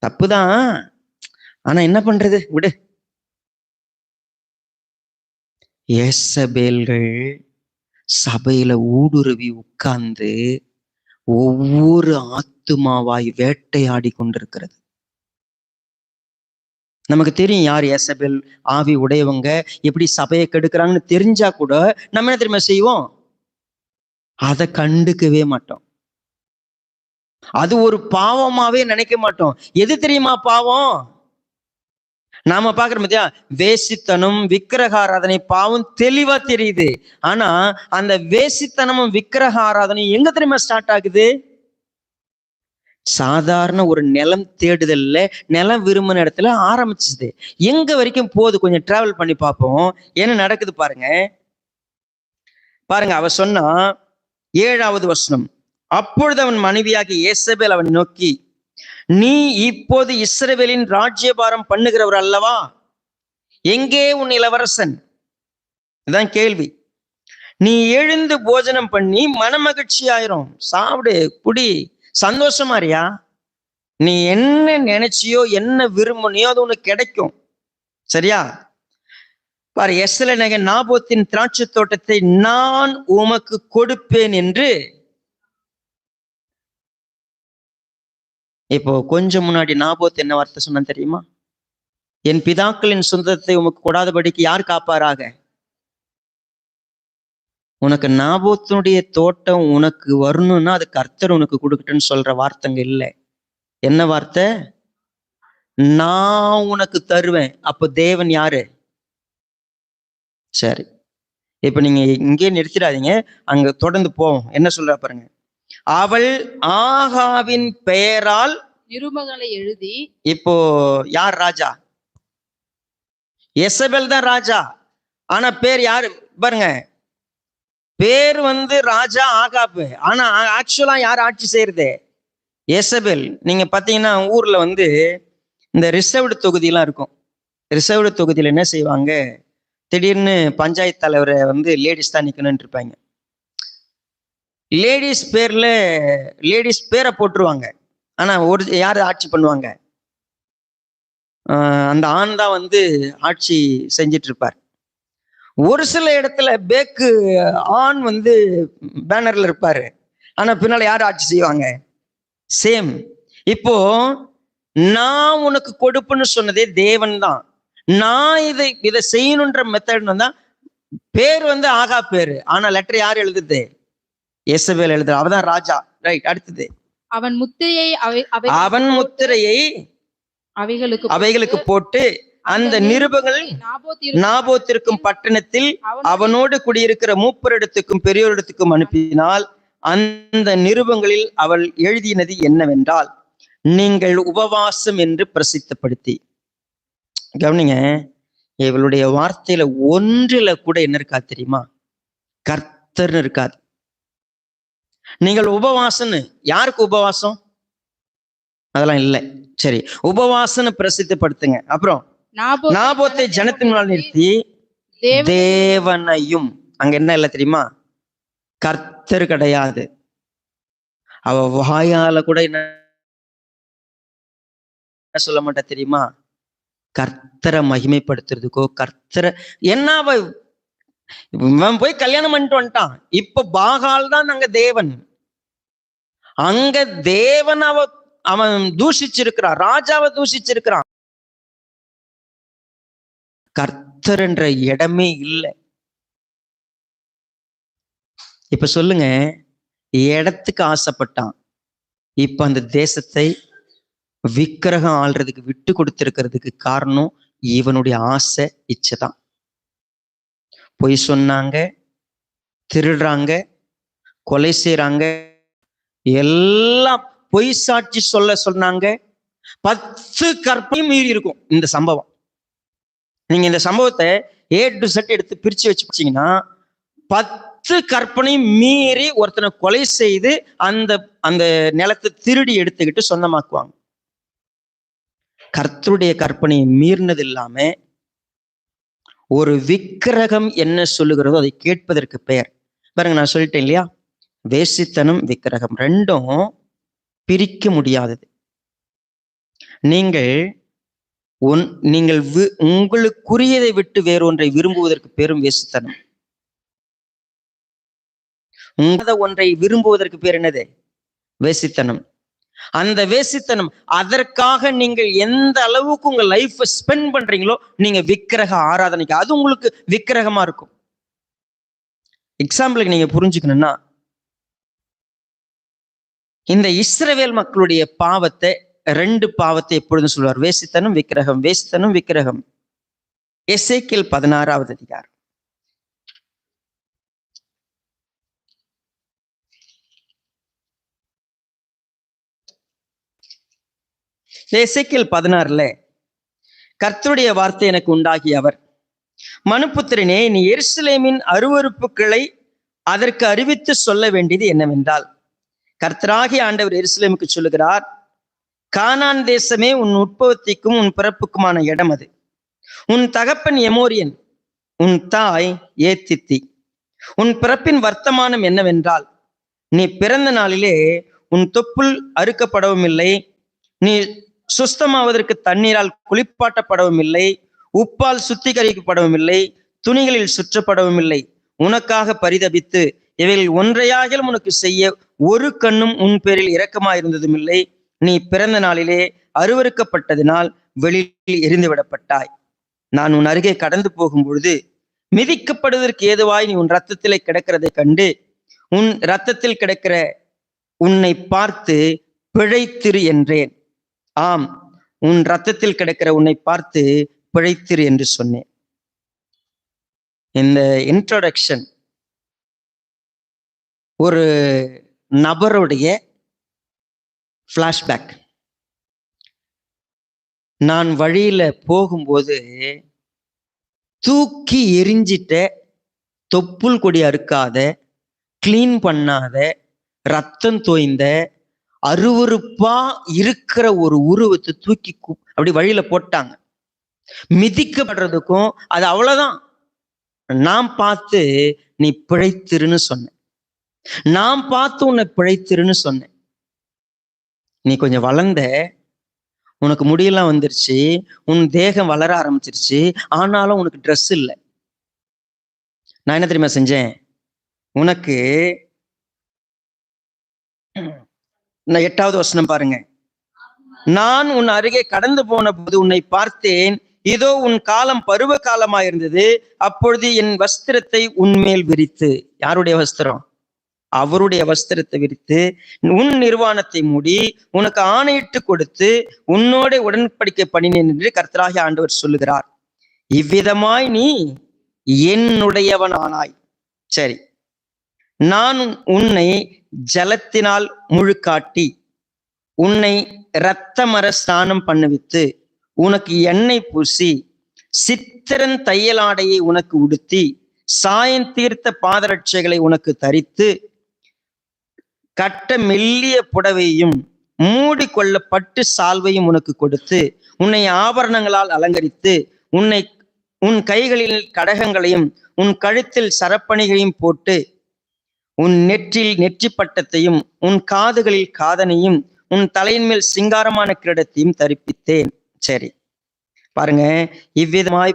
தப்புதான், ஆனா என்ன பண்றது, விடு. ஏசபேல்கள் சபையில ஊடுருவி உட்கார்ந்து ஒவ்வொரு ஆத்துமாவாய் வேட்டையாடி கொண்டிருக்கிறது. நமக்கு தெரியும் யார் ஏசபேல் ஆவி உடையவங்க, எப்படி சபையை கெடுக்கிறாங்கன்னு தெரிஞ்சா கூட நம்ம என்ன தெரியுமா செய்வோம்? அதை கண்டுக்கவே மாட்டோம். அது ஒரு பாவமாவே நினைக்க மாட்டோம். எது தெரியுமா பாவம்? நாம பாக்குறோம் பத்தியா, வேசித்தனம் விக்கிரக ஆராதனை பாவம் தெளிவா தெரியுது. ஆனா அந்த வேசித்தனமும் விக்கிரக ஆராதனை எங்க தெரியுமா ஸ்டார்ட் ஆகுது? சாதாரண ஒரு நிலம் தேடுதல்ல, நிலம் விரும்பின இடத்துல ஆரம்பிச்சுது. எங்க வரைக்கும் போகுது கொஞ்சம் டிராவல் பண்ணி பார்ப்போம். என்ன நடக்குது பாருங்க. பாருங்க, அவ சொன்னா 7வது வசனம், அப்பொழுது அவன் மனைவியாகி ஏசபேல் அவனை நோக்கி, நீ இப்போது இஸ்ரவேலின் ராஜ்யபாரம் பண்ணுகிறவர் அல்லவா? எங்கே உன் இளவரசன்? இதான் கேள்வி. நீ எழுந்து போஜனம் பண்ணி மனமகிழ்ச்சி ஆயிரும், சாப்பிடு குடி சந்தோஷமாரியா. நீ என்ன நினைச்சியோ என்ன விரும்பினியோ அது உனக்கு கிடைக்கும். சரியா? பாரு, எஸ்ல நாபோத்தின் திராட்சை தோட்டத்தை நான் உமக்கு கொடுப்பேன் என்று. இப்போ கொஞ்சம் முன்னாடி நாபோத் என்ன வார்த்தை சொன்ன தெரியுமா? என் பிதாக்களின் சொந்தத்தை உமக்கு கொடாதபடிக்கு யார் காப்பாராக? உனக்கு நாபோத்தினுடைய தோட்டம் உனக்கு வரணும்னா அது கர்த்தர் உனக்கு கொடுக்கட்டுன்னு சொல்ற வார்த்தைங்க இல்லை. என்ன வார்த்தை? நான் உனக்கு தருவேன். அப்போ தேவன் யாரு? சரி, இப்ப நீங்க இங்கே நிறுத்திடாதீங்க, அங்க தொடர்ந்து போவோம். என்ன சொல்ற பாருங்க. அவள் ஆகாவின் பெயரால் நிருபங்களை எழுதி. இப்போ யார் ராஜா? எசபேல் தான் ராஜா. ஆனா பேர் யாரு பாருங்க, பேர் வந்து ராஜா ஆகாப். ஆனா ஆக்சுவலா யார் ஆட்சி செய்யறது? யேசபேல் நீங்க பாத்தீங்கன்னா ஊர்ல வந்து இந்த ரிசர்வ்டு தொகுதியெல்லாம் இருக்கும். ரிசர்வ்டு தொகுதியில் என்ன செய்வாங்க, திடீர்னு பஞ்சாயத்து தலைவரை வந்து லேடிஸ் தான் நிக்கணும்னு இருப்பாங்க. லேடிஸ் பேர்ல லேடிஸ் பேரை போட்டுருவாங்க. ஆனா ஒரு யாரு ஆட்சி பண்ணுவாங்க, அந்த ஆண் தான் வந்து ஆட்சி செஞ்சிட்டு இருப்பார். ஒரு சில இடத்துல பேக்கு ஆண் வந்து பேனர்ல இருப்பாரு, ஆனா பின்னால யார் ஆட்சி செய்வாங்க, சேம். இப்போ நான் உனக்கு கொடுப்புன்னு சொன்னதே தேவன் தான். நான் இதை செய்யணுன்ற மெத்தட் தான். பேர் வந்து ஆகா பேரு, ஆனா லெட்டர் யார் எழுதுது, யேசபேல் எழுதுற. அவதான் ராஜா. ரைட். அடுத்தது, அவன் முத்திரையை அவன் முத்திரையை அவைகளுக்கு போட்டு அந்த நிருபங்கள் நாபோத்திற்கும் பட்டணத்தில் அவனோடு குடியிருக்கிற மூப்பரிடத்துக்கும் பெரியோரிடத்துக்கும் அனுப்பினால், அந்த நிருபங்களில் அவள் எழுதினது என்னவென்றால், நீங்கள் உபவாசம் என்று பிரசித்தப்படுத்தி. கவனிங்க, இவளுடைய வார்த்தையில ஒன்றில கூட என்ன இருக்காது தெரியுமா, கர்த்தர்னு இருக்காது. நீங்கள் உபவாசம்னு, யாருக்கு உபவாசம் அதெல்லாம் இல்லை. சரி, உபவாசம்னு பிரசித்தப்படுத்துங்க. அப்புறம் நாபோத்தை ஜனத்தின் முன்னால் நிறுத்தி தேவனையும், அங்க என்ன இல்லை தெரியுமா, கர்த்தர் கிடையாது. அவ வாயால கூட என்ன சொல்ல மாட்டா தெரியுமா, கர்த்தரை மகிமைப்படுத்துறதுக்கோ கர்த்தரை என்ன. அவன் போய் கல்யாணம் பண்ணிட்டு வந்துட்டான். இப்ப பாகால் தான் அங்க தேவன். அங்க தேவன் அவன் தூஷிச்சிருக்கிறான், ராஜாவை தூஷிச்சிருக்கிறான். கர்த்தர் என்ற இடமே இல்லை. இப்ப சொல்லுங்க, இடத்துக்கு ஆசைப்பட்டான். இப்ப அந்த தேசத்தை விக்கிரகம் ஆள்றதுக்கு விட்டு கொடுத்திருக்கிறதுக்கு காரணம் இவனுடைய ஆசை, இச்சைதான். பொய் சொன்னாங்க, திருடுறாங்க, கொலை செய்யறாங்க, எல்லாம் பொய் சாட்சி சொன்னாங்க. 10 கற்பனையும் மீறி இருக்கும் இந்த சம்பவம். நீங்க இந்த சம்பவத்தை A to Z எடுத்து பிரிச்சு வச்சுச்சீங்கன்னா, 10 கற்பனையும் மீறி ஒருத்தனை கொலை செய்து அந்த அந்த நிலத்தை திருடி எடுத்துக்கிட்டு சொந்தமாக்குவாங்க. கர்த்தருடைய கற்பனையை மீறினது இல்லாம ஒரு விக்கிரகம் என்ன சொல்லுகிறதோ அதை கேட்பதற்கு பெயர். பாருங்க, நான் சொல்லிட்டேன் இல்லையா, வேசித்தனம் விக்கிரகம் ரெண்டும் பிரிக்க முடியாதது. நீங்கள் உங்களுக்குரியதை விட்டு வேறொன்றை விரும்புவதற்கு பேரும் வேசித்தனம். ஒன்றை விரும்புவதற்கு பேர் என்னது, வேசித்தனம். அந்த வேசித்தனம், அதற்காக நீங்கள் எந்த அளவுக்கு உங்க லைஃப் ஸ்பெண்ட் பண்றீங்களோ நீங்க விக்கிரக ஆராதனைக்கு, அது உங்களுக்கு விக்கிரகமா இருக்கும். எக்ஸாம்பிளுக்கு நீங்க புரிஞ்சுக்கணும்னா, இந்த இஸ்ரவேல் மக்களுடைய பாவத்தை, 2 பாவத்தை எப்பொழுதும் சொல்வார், வேசித்தனம் விக்கிரகம், வேசித்தனம் விக்கிரகம். எசேக்கியேல் 16வது அதிகாரம். எசேக்கியேல் 16ல கர்த்தருடைய வார்த்தை எனக்கு உண்டாகி அவர், மனுபுத்திரனே, நீ எருசலேமின் அருவருப்புகளை அதற்கு அறிவித்து சொல்ல வேண்டியது என்னவென்றால், கர்த்தராகிய ஆண்டவர் எருசலேமுக்கு சொல்லுகிறார், கானான் தேசமே உன் உற்பத்திக்கும் உன் பிறப்புக்குமான இடம் அது. உன் தகப்பன் எமோரியன், உன் தாய் ஏத்தித்தி. உன் பிறப்பின் வர்த்தமானம் என்னவென்றால், நீ பிறந்த நாளிலே உன் தொப்புள் அறுக்கப்படவும் இல்லை, நீ சுஸ்தமாவதற்கு தண்ணீரால் குளிப்பாட்டப்படவும் இல்லை, உப்பால் சுத்திகரிக்கப்படவும் இல்லை, துணிகளில் சுற்றப்படவும் இல்லை. உனக்காக பரிதபித்து இவைகளில் ஒன்றையாகிலும் உனக்கு செய்ய ஒரு கண்ணும் உன் பேரில் இரக்கமாயிருந்ததும் இல்லை. நீ பிறந்த நாளிலே அருவருக்கப்பட்டதினால் வெளியில் எரிந்து விடப்பட்டாய். நான் உன் அருகே கடந்து போகும் பொழுது மிதிக்கப்படுவதற்கு ஏதுவாய் நீ உன் ரத்தத்திலே கிடக்கிறதை கண்டு, உன் ரத்தத்தில் கிடக்கிற உன்னை பார்த்து பிழைத்திரு என்றேன். ஆம், உன் ரத்தத்தில் கிடக்கிற உன்னை பார்த்து பிழைத்திரு என்று சொன்னேன். இந்த இன்ட்ரோடக்ஷன் ஒரு நபருடைய ஃப்ளாஷ்பேக். நான் வழியில போகும்போது தூக்கி எரிஞ்சிட்ட, தொப்புள் கொடி அறுக்காத, கிளீன் பண்ணாத, ரத்தம் தோய்ந்த, அருவருப்பா இருக்கிற ஒரு உருவத்தை தூக்கி அப்படி வழியில போட்டாங்க. மிதிக்கப்படுறதுக்கும் அது அவ்வளவுதான். நான் பார்த்து நீ பிழைத்திருன்னு சொன்னேன். நான் பார்த்து உன்னை பிழைத்திருன்னு சொன்னேன். நீ கொஞ்சம் வளர்ந்த, உனக்கு முடியெல்லாம் வந்துருச்சு, உன் தேகம் வளர ஆரம்பிச்சிருச்சு, ஆனாலும் உனக்கு ட்ரெஸ் இல்லை. நான் என்ன தெரியுமா செஞ்சேன்? உனக்கு 8வது வசனம் பாருங்க. நான் உன் அருகே கடந்து போன போது உன்னை பார்த்தேன், இதோ உன் காலம் பருவ காலமா இருந்தது, அப்பொழுது என் வஸ்திரத்தை உன்மேல் விரித்து. யாருடைய வஸ்திரம்? அவருடைய வஸ்திரத்தை விரித்து உன் நிர்வாணத்தை மூடி உனக்கு ஆணையிட்டு கொடுத்து உன்னோட உடன்படிக்கை பண்ணினேன் என்று கர்த்தராகிய ஆண்டவர் சொல்லுகிறார். இவ்விதமாய் நீ என்னுடையவன் ஆனாய். சரி, நான் உன்னை ஜலத்தினால் முழுக்காட்டி உன்னை இரத்தமர ஸ்நானம் பண்ணுவித்து உனக்கு எண்ணெய் பூசி சித்திரன் தையலாடையை உனக்கு உடுத்தி சாயம் தீர்த்த பாதரட்சைகளை உனக்கு தரித்து கட்ட மெல்லிய புடவையும் மூடிக்கொள்ள பட்டு சால்வையும் உனக்கு கொடுத்து உன்னை ஆபரணங்களால் அலங்கரித்து உன் கைகளில் கடகங்களையும் உன் கழுத்தில் சரப்பணிகளையும் போட்டு உன் நெற்றில் நெற்றி பட்டத்தையும் உன் காதுகளில் காதனையும் உன் தலையின் மேல் சிங்காரமான கிரீடத்தையும் தரிப்பித்தேன். சரி பாருங்க, இவ்விதமாய்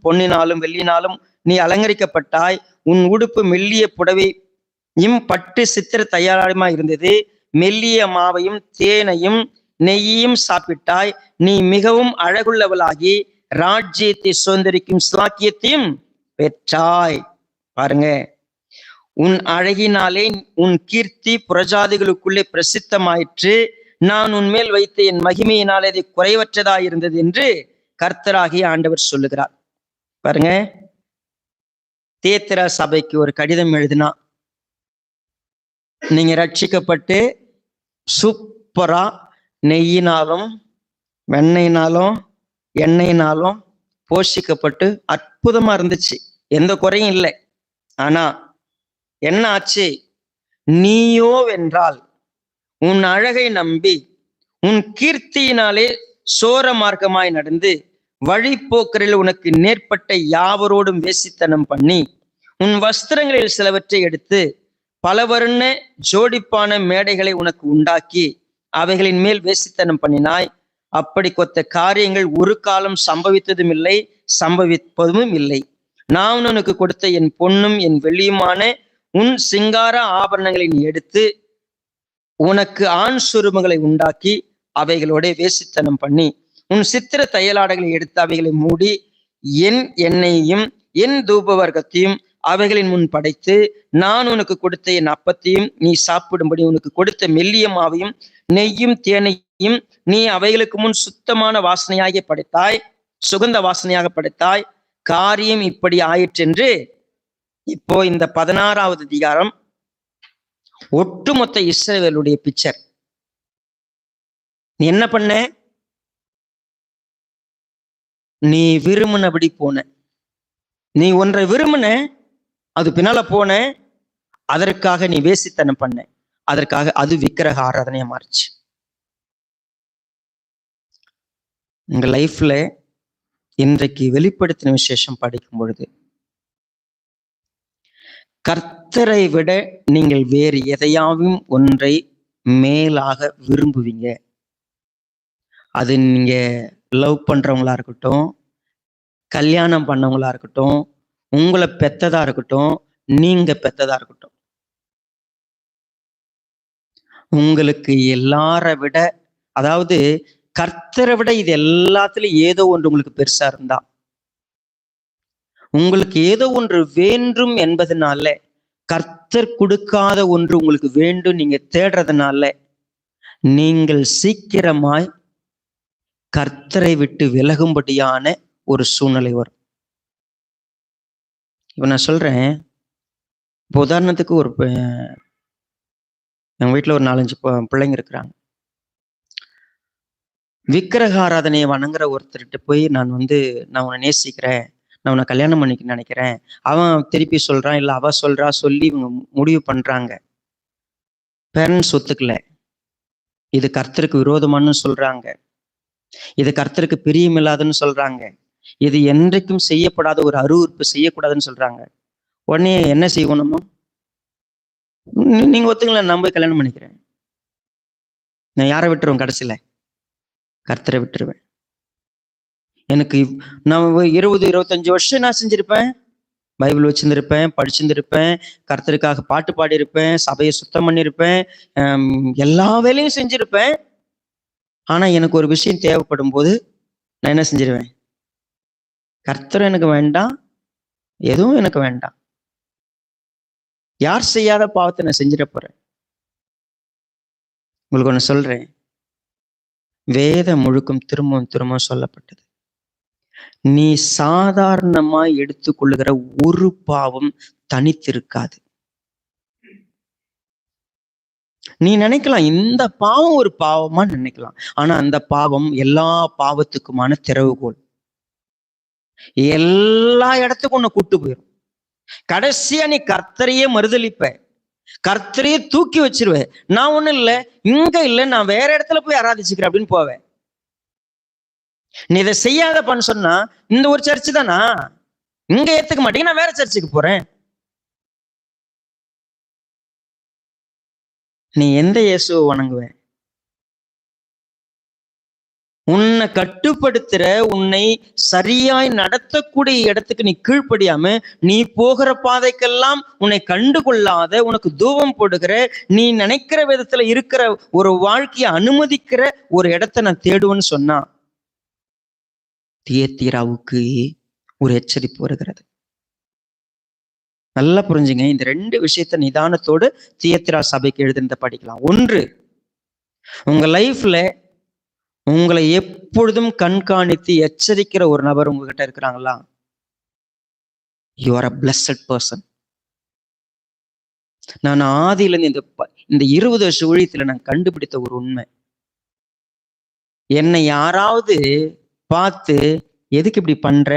பொன்னினாலும் வெள்ளினாலும் நீ அலங்கரிக்கப்பட்டாய். உன் உடுப்பு மெல்லிய புடவையும் பட்டு சித்திர தயாராக இருந்தது. மெல்லிய மாவையும் தேனையும் நெய்யையும் சாப்பிட்டாய். நீ மிகவும் அழகுள்ளவளாகி ராஜ்யத்தை சுதந்திரிக்கும் சாக்கியத்தையும் பெற்றாய். பாருங்க, உன் அழகினாலே உன் கீர்த்தி புறஜாதிகளுக்குள்ளே பிரசித்தமாயிற்று. நான் உன்மேல் வைத்த என் மகிமையினாலே அது குறைவற்றதாயிருந்தது என்று கர்த்தராகிய ஆண்டவர் சொல்லுகிறார். பாருங்க, தியத்திரா சபைக்கு ஒரு கடிதம் எழுதினா, நீங்க ரட்சிக்கப்பட்டு சூப்பரா நெய்யினாலும் வெண்ணெயினாலும் எண்ணெயினாலும் போஷிக்கப்பட்டு அற்புதமா இருந்துச்சு, எந்த குறையும் இல்லை. ஆனா என்ன ஆச்சு? நீயோ வென்றால் உன் அழகை நம்பி உன் கீர்த்தியினாலே சோர மார்க்கமாய் நடந்து வழிப்போக்கரில் உனக்கு நேர்பட்ட யாவரோடும் வேசித்தனம் பண்ணி உன் வஸ்திரங்களில் சிலவற்றை எடுத்து பலவருண ஜோடிப்பான மேடைகளை உனக்கு உண்டாக்கி அவைகளின் மேல் வேசித்தனம் பண்ணினாய். அப்படி கொத்த காரியங்கள் ஒரு காலம் சம்பவித்ததும் இல்லை, சம்பவிப்பதும் இல்லை. நான் உனக்கு கொடுத்த என் பொன்னும் என் வெள்ளியுமான உன் சிங்கார ஆபரணங்களை நீ எடுத்து உனக்கு ஆண் சுருமங்களை உண்டாக்கி அவைகளோட வேசித்தனம் பண்ணி உன் சித்திர தையலாடைகளை எடுத்து அவைகளை மூடி என் எண்ணெயையும் என் தூப வர்க்கத்தையும் அவைகளின் முன் படைத்து நான் உனக்கு கொடுத்த என் அப்பத்தையும் நீ சாப்பிடும்படி உனக்கு கொடுத்த மெல்லிய மாவையும் நெய்யும் தேனையும் நீ அவைகளுக்கு முன் சுத்தமான வாசனையாக படைத்தாய், சுகந்த வாசனையாக படைத்தாய். காரியம் இப்படி ஆயிற்றென்று இப்போ இந்த 16வது அதிகாரம் ஒட்டுமொத்த இஸ்ரவேலுடைய பிக்சர். நீ என்ன பண்ண? நீ விரும்பினபடி போன. நீ ஒன்றை விரும்பின, அது பின்னால போன, அதற்காக நீ வேசித்தனம் பண்ண, அதற்காக அது விக்கிரக ஆராதனையா மாறிச்சு. உங்க லைஃப்ல இன்றைக்கு வெளிப்படுத்தின விசேஷம் படிக்கும் பொழுது கர்த்தரை விட நீங்கள் வேறு எதையாவும் ஒன்றை மேலாக விரும்புவீங்க. அது நீங்க லவ் பண்றவங்களா இருக்கட்டும், கல்யாணம் பண்ணவங்களா இருக்கட்டும், உங்களை பெத்ததா இருக்கட்டும், நீங்க பெத்ததா இருக்கட்டும், உங்களுக்கு எல்லார விட, அதாவது கர்த்தரை விட இது எல்லாத்துலயும் ஏதோ ஒன்று உங்களுக்கு பெருசா இருந்தா, உங்களுக்கு ஏதோ ஒன்று வேண்டும் என்பதனால, கர்த்தர் கொடுக்காத ஒன்று உங்களுக்கு வேண்டும் நீங்க தேடுறதுனால நீங்கள் சீக்கிரமாய் கர்த்தரை விட்டு விலகும்படியான ஒரு சூழ்நிலை வரும். இப்ப நான் சொல்றேன், இப்போ உதாரணத்துக்கு ஒரு எங்க வீட்டுல ஒரு 4-5 பிள்ளைங்க இருக்கிறாங்க. விக்கிரக ஆராதனையை வணங்குற ஒருத்தர்கிட்ட போய் நான் உன்னை நேசிக்கிறேன், நான் உன்னை கல்யாணம் பண்ணிக்க நினைக்கிறேன், அவன் திருப்பி சொல்றான், இல்ல அவ சொல்றா, சொல்லி இவங்க முடிவு பண்றாங்க. பேரண்ட்ஸ் ஒத்துக்கல. இது கர்த்தருக்கு விரோதமானு சொல்றாங்க, இது கர்த்தருக்கு பிரியமில்லாதுன்னு சொல்றாங்க, இது என்றைக்கும் செய்யப்படாத ஒரு அருவருப்பு செய்யக்கூடாதுன்னு சொல்றாங்க. உடனே என்ன செய்யணுமோ, நீங்க ஒத்துங்களா, நான் போய் கல்யாணம் பண்ணிக்கிறேன். நான் யாரை விட்டுருவேன்? கடைசியில கர்த்தரை விட்டுருவேன். எனக்கு நான் 20-25 வருஷம் நான் செஞ்சிருப்பேன், பைபிள் வச்சிருந்திருப்பேன், படிச்சிருந்திருப்பேன், கர்த்தருக்காக பாட்டு பாடியிருப்பேன், சபையை சுத்தம் பண்ணியிருப்பேன், எல்லா வேலையும் செஞ்சிருப்பேன். ஆனா எனக்கு ஒரு விஷயம் தேவைப்படும் போது நான் என்ன செஞ்சிருவேன்? கர்த்தர் எனக்கு வேண்டாம், எதுவும் எனக்கு வேண்டாம், யார் செய்யாத பாவத்தை நான் செஞ்சிட போறேன். உங்களுக்கு ஒண்ணு சொல்றேன், வேதம் முழுக்கும் திரும்பவும் திரும்பவும் சொல்லப்பட்டது, நீ சாதாரணமா எடுத்துக்கொள்ளுகிற ஒரு பாவம் தனித்திருக்காது. நீ நினைக்கலாம் இந்த பாவம் ஒரு பாவமா நினைக்கலாம், ஆனா அந்த பாவம் எல்லா பாவத்துக்குமான திறவுகோல். எல்லா இடத்துக்கும் உன்னை கூட்டு போயிடும். கடைசியா நீ கர்த்தரையே மறுதலிப்ப, கர்த்தரையே தூக்கி வச்சிருவேன். நான் ஒண்ணும் இல்லை, இங்க இல்லை, நான் வேற இடத்துல போய் ஆராதிச்சுக்கிறேன் அப்படின்னு போவேன். நீ இதை செய்யாதப்பான்னு சொன்னா, இந்த ஒரு சர்ச்சு தானா, இங்க ஏத்துக்க மாட்டேங்க, நான் வேற சர்ச்சுக்கு போறேன். நீ எந்த இயேசுவை வணங்குவ? உன்னை கட்டுப்படுத்துற, உன்னை சரியாய் நடத்தக்கூடிய இடத்துக்கு நீ கீழ்ப்படியாம, நீ போகிற பாதைக்கெல்லாம் உன்னை கண்டுகொள்ளாத, உனக்கு தூபம் போடுகிற, நீ நினைக்கிற விதத்துல இருக்கிற ஒரு வாழ்க்கையை அனுமதிக்கிற ஒரு இடத்தை நான் தேடுவேன்னு சொன்னா, தியத்தீராவுக்கு ஒரு எச்சரிப்பு வருகிறது. நல்லா புரிஞ்சுங்க. இந்த 2 விஷயத்த நிதானத்தோடு தியத்திரா சபைக்கு எழுதினத படிக்கலாம். 1, உங்க லைஃப்ல உங்களை எப்பொழுதும் கண்காணித்து எச்சரிக்கிற ஒரு நபர் உங்ககிட்ட இருக்கிறாங்களா? You are a blessed person. நான் ஆதியிலிருந்து இந்த 20 வருஷ ஊழியத்துல நான் கண்டுபிடித்த ஒரு உண்மை, என்னை யாராவது பார்த்து எதுக்கு இப்படி பண்ற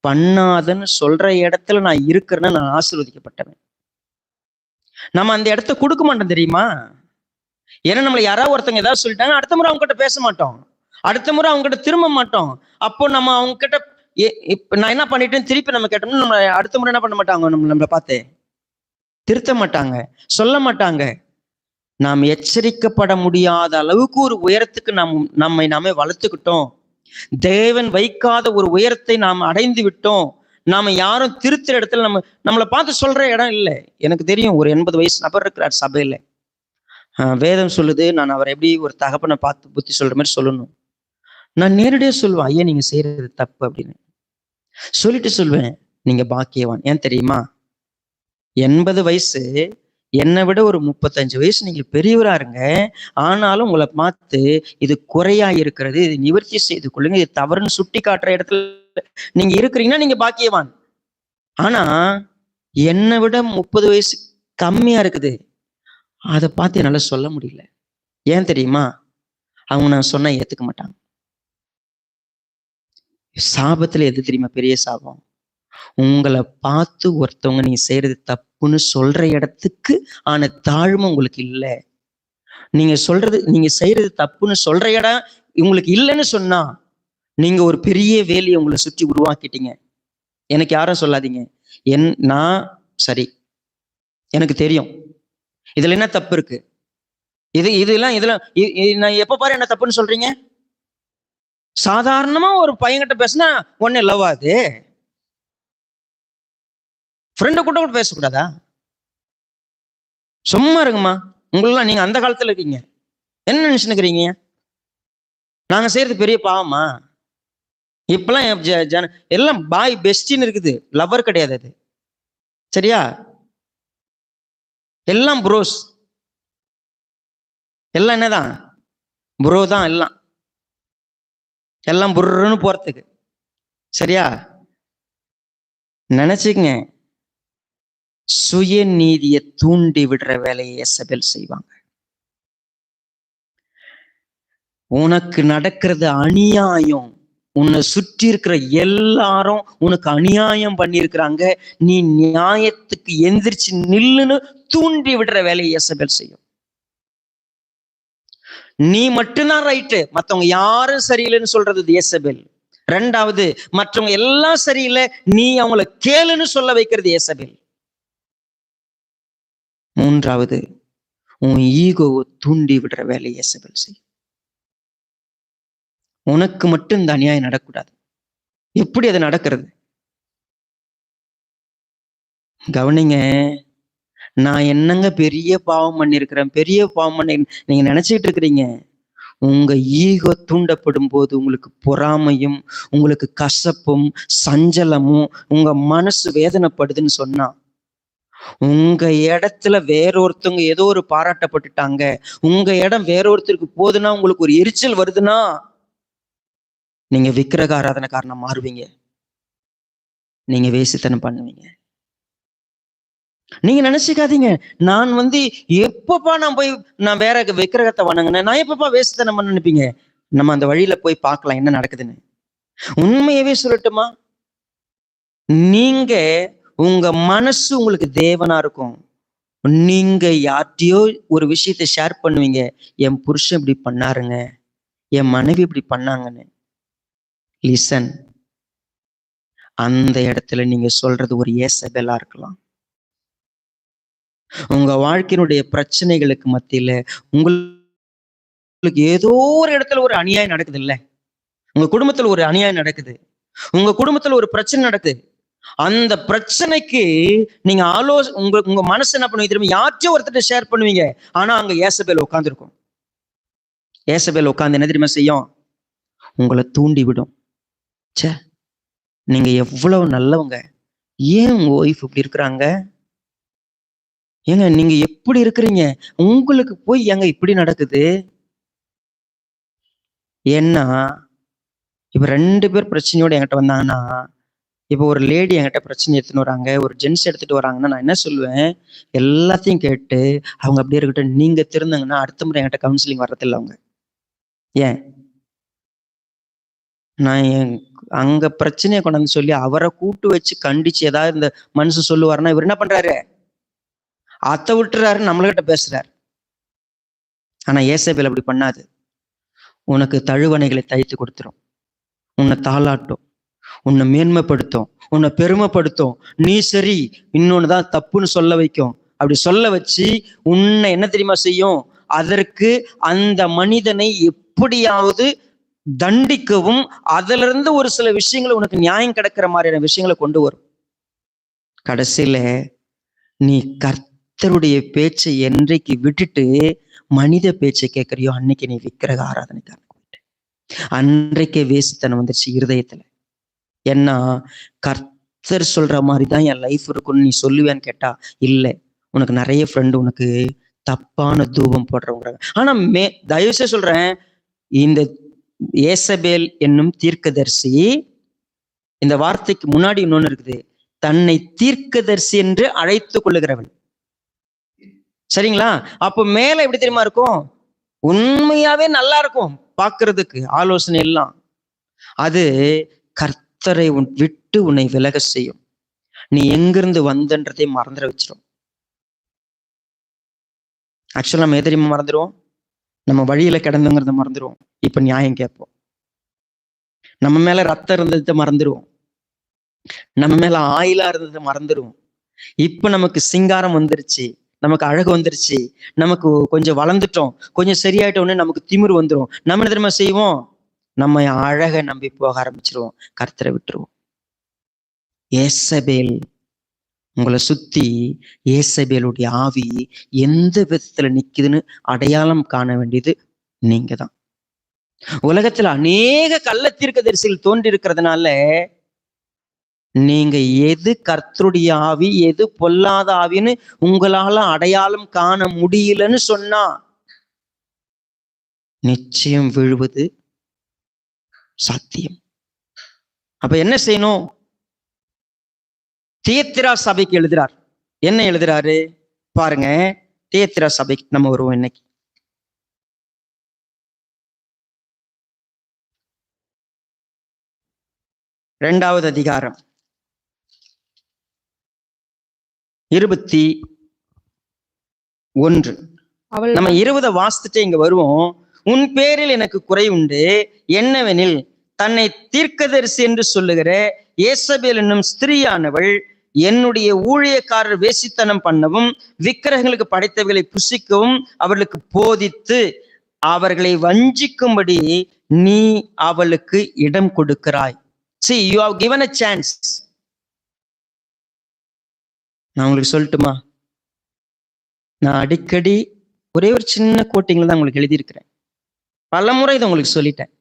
பண்ணாதன்னு சொல்ற இடத்துல நான் இருக்கிறேன்னா நான் ஆசீர்வதிக்கப்பட்டவன். நம்ம அந்த இடத்த கொடுக்க மாட்டோம் தெரியுமா? ஏன்னா நம்மளை யாராவது ஒருத்தங்க ஏதாவது சொல்லிட்டாங்க, அடுத்த முறை அவங்க கிட்ட பேச மாட்டோம், அடுத்த முறை அவங்க கிட்ட திரும்ப மாட்டோம். அப்போ நம்ம அவங்க கிட்ட நான் என்ன பண்ணிட்டேன்னு திருப்பி நம்ம கேட்டோம்னா, நம்ம அடுத்த முறை என்ன பண்ண மாட்டாங்க, நம்மளை பார்த்து திருத்த மாட்டாங்க, சொல்ல மாட்டாங்க. நாம் எச்சரிக்கப்பட முடியாத அளவுக்கு ஒரு உயரத்துக்கு நம்மை நாமே வளர்த்துக்கிட்டோம். தேவன் வைக்காத ஒரு உயரத்தை நாம் அடைந்து விட்டோம். நாம யாரும் திருத்துற இடத்துல நம்மளை பார்த்து சொல்ற இடம் இல்லை. எனக்கு தெரியும், ஒரு 80 வயசு நபர் இருக்கிறார் சபையில. வேதம் சொல்லுது, நான் அவரை எப்படி ஒரு தகப்பனை பார்த்து புத்தி சொல்ற மாதிரி சொல்லணும். நான் நேரடியா சொல்லுவேன், ஐயா நீங்க செய்யறது தப்பு அப்படின்னு சொல்லிட்டு சொல்வேன், நீங்க பாக்கியவான். ஏன் தெரியுமா? 80 வயசு, என்னை விட ஒரு 35 வயசு நீங்க பெரியவரா இருங்க, ஆனாலும் உங்களை பார்த்து இது குறையா இருக்கிறது, இது நிவர்த்தி செய்து கொள்ளுங்க, இது தவறுன்னு சுட்டி காட்டுற இடத்துல நீங்க இருக்கிறீங்கன்னா நீங்க பாக்கியவான். ஆனா என்னை விட 30 வயசு கம்மியா இருக்குது, அதை பார்த்து என்னால சொல்ல முடியல. ஏன் தெரியுமா? அவங்க நான் சொன்னா ஏத்துக்க மாட்டாங்க. சாபத்துல எது தெரியுமா பெரிய சாபம்? உங்களை பார்த்து ஒருத்தவங்க நீங்க செய்யறது தப்புன்னு சொல்ற இடத்துக்கு ஆன தாழ்மை உங்களுக்கு இல்லை. நீங்க செய்யறது தப்புன்னு சொல்ற இடம் உங்களுக்கு இல்லைன்னு சொன்னா, நீங்க ஒரு பெரிய வேலையை உங்களை சுற்றி உருவாக்கிட்டீங்க. எனக்கு யாரும் சொல்லாதீங்க, நான் சரி, எனக்கு தெரியும் இதுல என்ன தப்பு இருக்கு, இதெல்லாம் நான் எப்ப பாரு என்ன தப்புன்னு சொல்றீங்க. சாதாரணமா ஒரு பையன்கிட்ட பேசினா ஒன்னே லவ் ஆகுது, ஃப்ரெண்ட கூட பேசக்கூடாதா? சும்மா இருக்குமா உங்களெல்லாம்? நீங்க அந்த காலத்துல இருக்கீங்க, என்ன நினைச்சுக்கிறீங்க? நாங்க செய்யறது பெரிய பாவமா? இப்பெல்லாம் எல்லாம் பாய் பெஸ்டின்னு இருக்குது, லவ்வர் கிடையாது அது, சரியா? எல்லாம் ப்ரோஸ், எல்லாம் என்னதான் ப்ரோ தான், எல்லாம் புர்ன்னு போறதுக்கு, சரியா? நினைச்சுக்கங்க, சுய நீதியை தூண்டி விடுற வேலையை எசபேல் செய்வாங்க. உனக்கு நடக்கிறது அநியாயம், உன்னை சுற்றி இருக்கிற எல்லாரும் உனக்கு அநியாயம் பண்ணியிருக்கிறாங்க, நீ நியாயத்துக்கு எந்திரிச்சு நில்லுன்னு தூண்டி விடுற வேலையை எசபேல் செய்யும். நீ மட்டும்தான் ரைட்டு, மத்தவங்க யாரும் சரியில்லைன்னு சொல்றது இயேசபேல். ரெண்டாவது, மற்றவங்க எல்லாம் சரியில்லை, நீ அவங்கள கேளுன்னு சொல்ல வைக்கிறது இயேசபேல். மூன்றாவது, உன் ஈகோவை தூண்டி விடுற வேலை இயேசபேல் செய்யும். உனக்கு மட்டும் இந்த அநியாயம் நடக்கூடாது. எப்படி அது நடக்கிறது? கவனிங்க, நான் என்னங்க பெரிய பாவம் பண்ணிருக்கிறேன், பெரிய பாவம் பண்ணி நீங்க நினைச்சிட்டு இருக்கிறீங்க. உங்க ஈகோ தூண்டப்படும் போது உங்களுக்கு பொறாமையும், உங்களுக்கு கசப்பும், சஞ்சலமும், உங்க மனசு வேதனைப்படுதுன்னு சொன்னா, உங்க இடத்துல வேறொருத்தவங்க ஏதோ ஒரு பாராட்டப்பட்டுட்டாங்க, உங்க இடம் வேறொருத்தருக்கு போதுன்னா, உங்களுக்கு ஒரு எரிச்சல் வருதுன்னா, நீங்க விக்கிரக ஆராதனைக்காரனா மாறுவீங்க. நீங்க வேசித்தனம் பண்ணுவீங்க. நீங்க நினைச்சுக்காதீங்க, நான் எப்பப்பா நான் வேற விக்கிரகத்தை வணங்கினேன், நான் எப்பப்பா வேசித்தனம் பண்ண நினைப்பீங்க. நம்ம அந்த வழியில போய் பார்க்கலாம் என்ன நடக்குதுன்னு. உண்மையவே சொல்லட்டுமா, நீங்க உங்க மனசு உங்களுக்கு தேவனா இருக்கும். நீங்க யார்கிட்டயோ ஒரு விஷயத்தை ஷேர் பண்ணுவீங்க, என் புருஷன் இப்படி பண்ணாருங்க, என் மனைவி இப்படி பண்ணாங்கன்னு. லிசன், அந்த இடத்துல நீங்க சொல்றது ஒரு ஏசபேலா இருக்கலாம். உங்க வாழ்க்கையினுடைய பிரச்சனைகளுக்கு மத்தியில உங்களுக்கு ஏதோ ஒரு இடத்துல ஒரு அநியாயம் நடக்குது இல்ல, உங்க குடும்பத்துல ஒரு அநியாயம் நடக்குது, உங்க குடும்பத்துல ஒரு பிரச்சனை நடக்குது. அந்த பிரச்சனைக்கு நீங்க உங்க மனசு என்ன பண்ணுவீங்க தெரியுமா? யார்கிட்டயும் ஒருத்தர் ஷேர் பண்ணுவீங்க. ஆனா அங்க ஏசபேல் உட்கார்ந்துருக்கும். ஏசபேல் உட்கார்ந்து என்ன தெரியுமா செய்யும்? உங்களை தூண்டி விடும். ச்சே, நீங்க எவ்வளவு நல்லவங்க, ஏன் உங்க ஒய்ஃப் இப்படி இருக்கிறாங்க? ஏங்க நீங்க எப்படி இருக்கிறீங்க, உங்களுக்கு போய் ஏங்க இப்படி நடக்குது? ஏன்னா இப்ப 2 பேர் பிரச்சனையோட என்கிட்ட வந்தாங்கன்னா, இப்போ ஒரு லேடி என்கிட்ட பிரச்சனை எடுத்துன்னு வராங்க, ஒரு ஜென்ஸ் எடுத்துட்டு வராங்கன்னா, நான் என்ன சொல்லுவேன்? எல்லாத்தையும் கேட்டு அவங்க அப்படியே இருக்கட்டும், நீங்க திருந்தாங்கன்னா அடுத்த முறை என்கிட்ட கவுன்சிலிங் வர்றதில்லை அவங்க. ஏன்? நான் அங்க பிரச்சனையை கொண்டாந்து சொல்லி அவரை கூட்டு வச்சு கண்டிச்சு ஏதாவது இந்த மனுஷன் சொல்லுவாருன்னா, இவர் என்ன பண்றாரு? அத்தை விட்டுறாரு, நம்மள்கிட்ட பேசுறாரு. ஆனா ஏசபேல் அப்படி பண்ணாது. உனக்கு தழுவணைகளை தைத்து கொடுத்துரும், உன்னை தாளாட்டும், உன்னை மேன்மைப்படுத்தும், உன்னை பெருமைப்படுத்தும். நீ சரி, இன்னொன்னுதான் தப்புன்னு சொல்ல வைக்கும். அப்படி சொல்ல வச்சு உன்னை என்ன தெரியுமா செய்யும்? அதற்கு அந்த மனிதனை எப்படியாவது தண்டிக்கவும், அதுல இருந்து ஒரு சில விஷயங்களை உனக்கு நியாயம் கிடைக்கிற மாதிரியான விஷயங்களை கொண்டு வரும். கடைசியில நீ கர்த்தருடைய பேச்சை என்றைக்கு விட்டுட்டு மனித பேச்சை கேட்கறியோ, அன்னைக்கு நீ விக்கிரக ஆராதனைக்காரன். அன்றைக்கே வேசித்தனம் வந்துருச்சு இருதயத்துல. ஏன்னா கர்த்தர் சொல்ற மாதிரிதான் என் லைஃப் இருக்கும்னு நீ சொல்லுவேன்னு கேட்டா இல்லை. உனக்கு நிறைய ஃப்ரெண்டு உனக்கு தப்பான தூபம் போடுறவங்க. ஆனா தயவுசெய்து சொல்றேன், இந்த ஏசபேல் என்னும் தீர்க்கதரிசி, இந்த வார்த்தைக்கு முன்னாடி இன்னொன்னு இருக்குது, தன்னை தீர்க்கதரிசி என்று அழைத்துக் கொள்ளுகிறவன். சரிங்களா? அப்போ மேல எப்படி தெரியுமா இருக்கும்? உண்மையாவே நல்லா இருக்கும் பார்க்கிறதுக்கு, ஆலோசனை எல்லாம். அது கர்த்தரை விட்டு உன்னை விலக செய்யும். நீ எங்கிருந்து வந்தன்றதை மறந்துட வச்சிடும். ஆக்சுவலா நம்ம எது தெரியுமா மறந்துடுவோம்? நம்ம வழியில கிடந்துங்கிறத மறந்துடுவோம். இப்ப நியாயம் கேட்போம். நம்ம மேல ரத்தம் இருந்ததை மறந்துடுவோம். நம்ம மேல ஆயிலா இருந்ததை மறந்துடுவோம். இப்ப நமக்கு சிங்காரம் வந்துருச்சு, நமக்கு அழகு வந்துருச்சு, நமக்கு கொஞ்சம் வளர்ந்துட்டோம், கொஞ்சம் சரியாயிட்டோன்னு நமக்கு திமிரு வந்துடும். நம்ம என்ன தெரியுமா செய்வோம்? நம்ம அழகை நம்பி போக ஆரம்பிச்சிருவோம், கர்த்தரை விட்டுருவோம். ஏசபேல் உங்களை சுத்தி, ஏசபேலுடைய ஆவி எந்த விதத்துல நிக்குதுன்னு அடையாளம் காண வேண்டியது நீங்க தான். உலகத்துல அநேக கள்ள தீர்க்கதரிசிகள் தோன்றி இருக்கிறதுனால நீங்க எது கர்த்தருடைய ஆவி, எது பொல்லாத ஆவின்னு உங்களால அடையாளம் காண முடியலன்னு சொன்னா நிச்சயம் விழுவது சாத்தியம். அப்ப என்ன செய்யணும்? தியத்திரா சபைக்கு எழுதுறார். என்ன எழுதுறாரு பாருங்க. தியத்திரா சபைக்கு நம்ம வருவோம் இன்னைக்கு. இரண்டாவது அதிகாரம் 21. நம்ம 20 வாசிச்சுட்டு இங்க வருவோம். உன் பேரில் எனக்கு குறை உண்டு. என்னவெனில், தன்னை தீர்க்கதரிசி என்று சொல்லுகிற ஏசபேல் என்னும் ஸ்திரீயானவள் என்னுடைய ஊழியக்காரர் வேசித்தனம் பண்ணவும் விக்கிரகங்களுக்கு படைத்தவைகளை புசிக்கவும் அவர்களுக்கு போதித்து அவர்களை வஞ்சிக்கும்படி நீ அவளுக்கு இடம் கொடுக்கிறாய். See, you have given a chance. நான் உங்களுக்கு சொல்லட்டுமா? நான் அடிக்கடி ஒரே ஒரு சின்ன கோட்டிங்ல தான் உங்களுக்கு எழுதியிருக்கிறேன். பல முறை இதை உங்களுக்கு சொல்லிட்டேன்.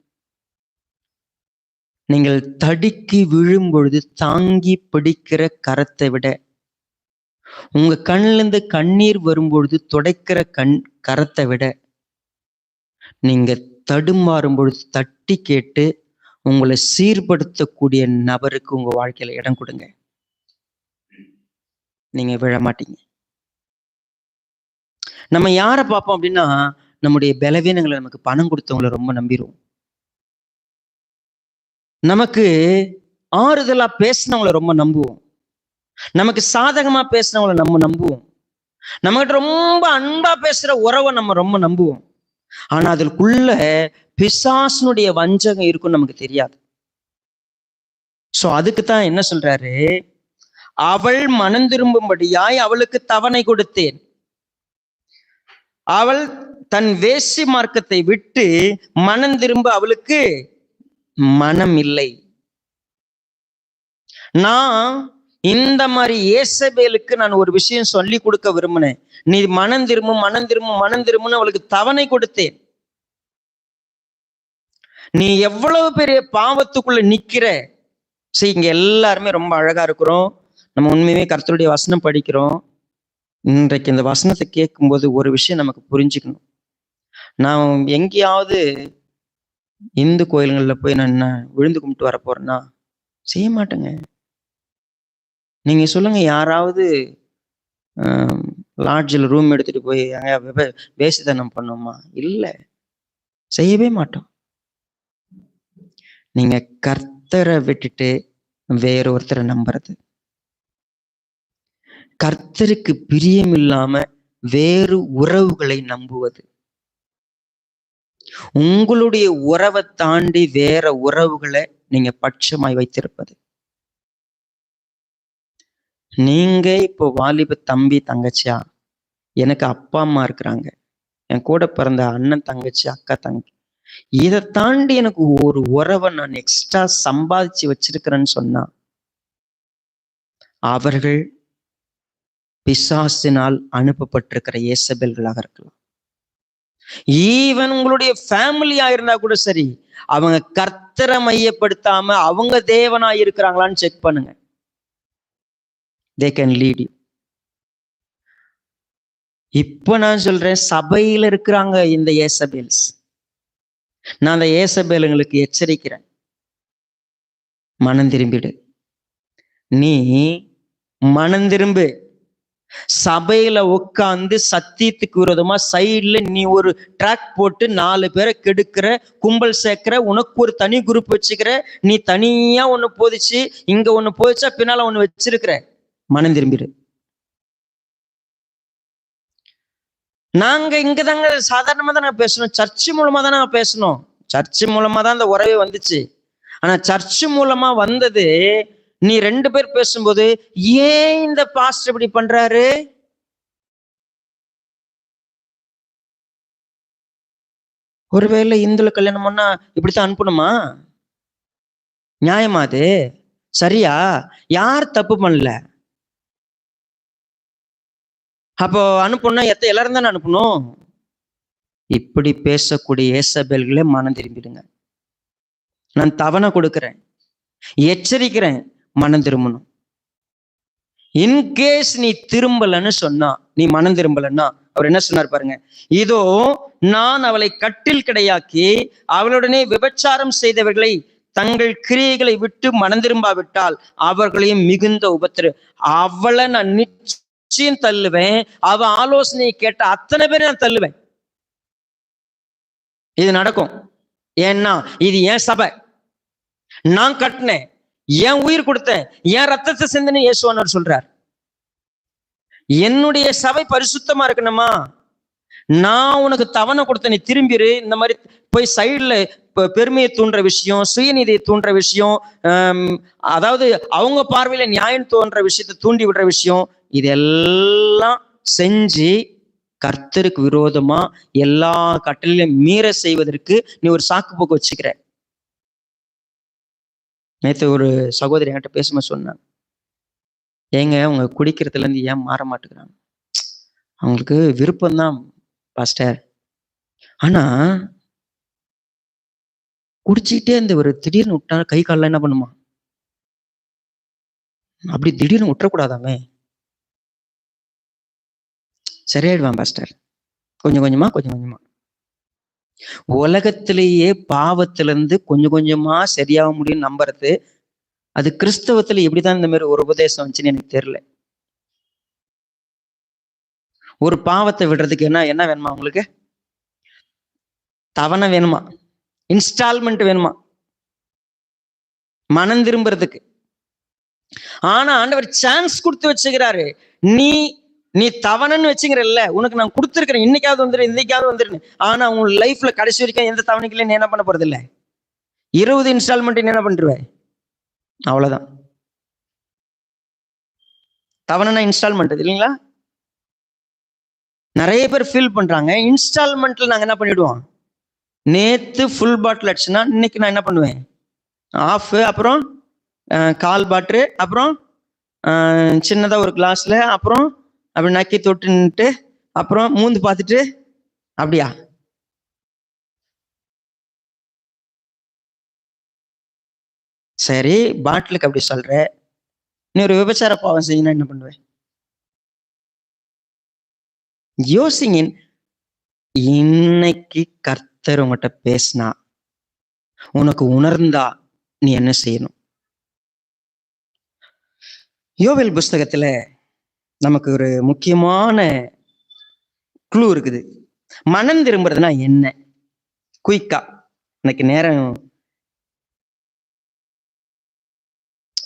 நீங்கள் தடுக்கி விழும் பொழுது தாங்கி பிடிக்கிற கரத்தை விட, உங்க கண்ணுல இருந்து கண்ணீர் வரும்பொழுது துடைக்கிற கரத்தை விட, நீங்க தடுமாறும் பொழுது தட்டி கேட்டு உங்களை சீர்படுத்தக்கூடிய நபருக்கு உங்க வாழ்க்கையில இடம் கொடுங்க. நீங்க விழ மாட்டீங்க. நம்ம யாரை பார்ப்போம் அப்படின்னா, நம்முடைய பலவீனங்களை நமக்கு பணம் கொடுத்தவங்களை ரொம்ப நம்பிடுவோம். நமக்கு ஆறுதலா பேசினவங்களை ரொம்ப நம்புவோம். நமக்கு சாதகமா பேசினவங்களை நம்ம நம்புவோம். நம்மகிட்ட ரொம்ப அன்பா பேசுற உறவை நம்ம ரொம்ப நம்புவோம். ஆனா அதற்குள்ள பிசாசனுடைய வஞ்சகம் இருக்குன்னு நமக்கு தெரியாது. சோ அதுக்குத்தான் என்ன சொல்றாரு, அவள் மனம் திரும்பும்படியாய் அவளுக்கு தவணை கொடுத்தேன். அவள் தன் வேசி மார்க்கத்தை விட்டு மனம் திரும்ப அவளுக்கு மனம் இல்லை. நான் இந்த மாதிரி ஏசபேலுக்கு நான் ஒரு விஷயம் சொல்லி கொடுக்க விரும்பினேன். நீ மனம் திரும்பும் மனம் திரும்பும் மனம் திரும்பும்னு அவளுக்கு தவணை கொடுத்தேன். நீ எவ்வளவு பெரிய பாவத்துக்குள்ள நிக்கிற. சரி, இங்க எல்லாருமே ரொம்ப அழகா இருக்கிறோம். நம்ம உண்மையுமே கர்த்தருடைய வசனம் படிக்கிறோம். இன்றைக்கு இந்த வசனத்தை கேட்கும்போது ஒரு விஷயம் நமக்கு புரிஞ்சுக்கணும். நான் எங்கேயாவது இந்து கோயில்கள்ல போய் நான் என்ன விழுந்து கும்பிட்டு வர போறேன்னா செய்ய மாட்டேங்க. நீங்க சொல்லுங்க, யாராவது லாட்ஜில் ரூம் எடுத்துட்டு போய் வேசித்தனம் பண்ணோமா? இல்லை, செய்யவே மாட்டோம். நீங்க கர்த்தரை விட்டுட்டு வேற ஒருத்தரை நம்புறது, கர்த்தருக்கு பிரியம் இல்லாம வேறு உறவுகளை நம்புவது, உங்களுடைய உறவை தாண்டி வேற உறவுகளை நீங்க பட்சமாய் வைத்திருப்பது. நீங்க இப்போ வாலிப தம்பி தங்கச்சியா, எனக்கு அப்பா அம்மா இருக்கிறாங்க, என் கூட பிறந்த அண்ணன் தங்கச்சி அக்கா தங்கச்சி, இதை தாண்டி எனக்கு ஒரு உறவை நான் எக்ஸ்ட்ரா சம்பாதிச்சு வச்சிருக்கிறேன்னு சொன்னா அவர்கள் பிசாசினால் அனுப்பப்பட்டிருக்கிற ஏசபேல்களாக இருக்கலாம். ஈவன் உங்களுடைய ஃபேமிலியா இருந்தா கூட சரி, அவங்க கர்த்தரை மையப்படுத்தாம அவங்க தேவனா இருக்கிறாங்களான்னு செக் பண்ணுங்க. They can lead you. இப்ப நான் சொல்றேன், சபையில இருக்கிறாங்க இந்த ஏசபேல்ஸ். நான் அந்த ஏசபேலுங்களுக்கு எச்சரிக்கிறேன், மனம் திரும்பிடு. நீ மனம் திரும்பு. சபையில உட்கார்ந்து சத்தியத்துக்கு விரோதமா சைட்ல நீ ஒரு ட்ராக் போட்டு 4 பேரை கெடுக்கிற, கும்பல் சேர்க்கிற, உனக்கு ஒரு தனி குரூப் வச்சுக்கிற, நீ தனியா ஒண்ணு போதிச்சு இங்க ஒண்ணு போதிச்சா பின்னால ஒண்ணு வச்சிருக்கிற. மனம் திரும்பிடு. நாங்க இங்க தாங்க சாதாரணமா தான் நான் பேசணும், சர்ச்சு மூலமா தான் நான் பேசணும். சர்ச்சு மூலமா தான் அந்த உறவே வந்துச்சு. ஆனா சர்ச்சு மூலமா வந்தது, நீ 2 பேர் பேசும்போது ஏன் இந்த பாஸ்டர் இப்படி பண்றாரு, ஒருவேளை இந்துல கல்யாணம் பண்ணா இப்படித்தான் அனுப்பணுமா? நியாயமா? அது சரியா? யார் தப்பு பண்ணல? அப்போ அனுப்பணும்னா எல்லாரும் தானே அனுப்பணும். இப்படி பேசக்கூடிய ஏசபேல்களே மனம் திரும்பிடுங்க. நான் தவணை கொடுக்கிறேன், எச்சரிக்கிறேன், மனம் திரும்பணும். இன்கேஸ் நீ திரும்பலன்னு சொன்னா, நீ மனம் திரும்பலன்னா அவர் என்ன சொன்னார் பாருங்க, இதோ நான் அவளை கட்டில் கிடையாக்கி அவளுடனே விபச்சாரம் செய்தவர்களை தங்கள் கிரியைகளை விட்டு மனம் திரும்பாவிட்டால் அவர்களையும் மிகுந்த உபத்திர, அவளை நான் நிச்சயம் தள்ளுவேன். அவ ஆலோசனையை கேட்ட அத்தனை பேரை நான் தள்ளுவேன். இது நடக்கும். ஏன்னா இது என் சபை, நான் கட்டினேன், என் உயிர் கொடுத்தேன், என் ரத்தத்தை சிந்தனை இயேசுவானவர் சொல்றார். என்னுடைய சபை பரிசுத்தமா இருக்கணுமா? நான் உனக்கு தவணை கொடுத்த, நீ திரும்பிரு. இந்த மாதிரி போய் சைடுல பெருமையை தூண்டுற விஷயம், சுயநீதியை தூண்டுற விஷயம், அதாவது அவங்க பார்வையில நியாயம் தோன்ற விஷயத்தை தூண்டி விடுற விஷயம், இதெல்லாம் செஞ்சு கர்த்தருக்கு விரோதமா எல்லா கட்டளையும் மீற செய்வதற்கு நீ ஒரு சாக்கு போக்கு வச்சுக்கிற. நேற்று ஒரு சகோதரி என்கிட்ட பேசும்போது சொன்னாங்க, ஏங்க அவங்க குடிக்கிறதுல இருந்து ஏன் மாற மாட்டேங்கிறாங்க? அவங்களுக்கு விருப்பம்தான் பாஸ்டர், ஆனா குடிச்சுக்கிட்டே இந்த ஒரு திடீர்னு விட்டா கை காலில் என்ன பண்ணுமா? அப்படி திடீர்னு விட்டுறக்கூடாதாமே. சரியாயிடுவான் பாஸ்டர், கொஞ்சம் கொஞ்சமா கொஞ்சம் கொஞ்சமா. உலகத்திலேயே பாவத்திலிருந்து கொஞ்சம் கொஞ்சமா சரியாக முடியும் நம்புறது, அது கிறிஸ்தவத்துல எப்படிதான் இந்த மாதிரி ஒரு உபதேசம் வந்துச்சுன்னு எனக்கு தெரியல. ஒரு பாவத்தை விடுறதுக்கு என்ன வேணுமா உங்களுக்கு? தவணை வேணுமா? இன்ஸ்டால்மெண்ட் வேணுமா மனம் திரும்புறதுக்கு? ஆனா ஆண்டவர் சான்ஸ் கொடுத்து வச்சுக்கிறாரு. நீ தவணைன்னு வச்சுக்கிறல்ல, உனக்கு நான் கொடுத்துருக்கிறேன், இன்னைக்காவது வந்துரு, இன்னைக்காவது வந்துருன்னு. ஆனா உங்க லைஃப்ல கடைசி வரைக்கும் எந்த தவணைக்குள்ள நீ என்ன பண்ண போறது இல்லை. 20 இன்ஸ்டால்மெண்ட் என்ன பண்ணிருவேன், அவ்வளவுதான். தவணைனா இன்ஸ்டால்மெண்ட் இல்லைங்களா? நிறைய பேர் ஃபீல் பண்றாங்க, இன்ஸ்டால்மெண்ட்ல நாங்க என்ன பண்ணிடுவோம், நேத்து ஃபுல் பாட்டில் அடிச்சுன்னா இன்னைக்கு நான் என்ன பண்ணுவேன், ஆஃப், அப்புறம் கால் பாட்டில், அப்புறம் சின்னதா ஒரு கிளாஸ்ல, அப்புறம் அப்படி நக்கி தொட்டுன்னுட்டு, அப்புறம் மூந்து பார்த்துட்டு, அப்படியா? சரி, பாட்டிலுக்கு அப்படி சொல்ற, நீ ஒரு விபச்சார பாவம் செய்யணும் என்ன பண்ணுவேன்? யோசிங்க. இன்னைக்கு கர்த்தர் உங்ககிட்ட பேசினா, உனக்கு உணர்ந்தா நீ என்ன செய்யணும்? யோவேல் புஸ்தகத்துல நமக்கு ஒரு முக்கியமான க்ளூ இருக்குது. மனம் திரும்புறதுனா என்ன? குயிக்கா, இன்னைக்கு நேரம்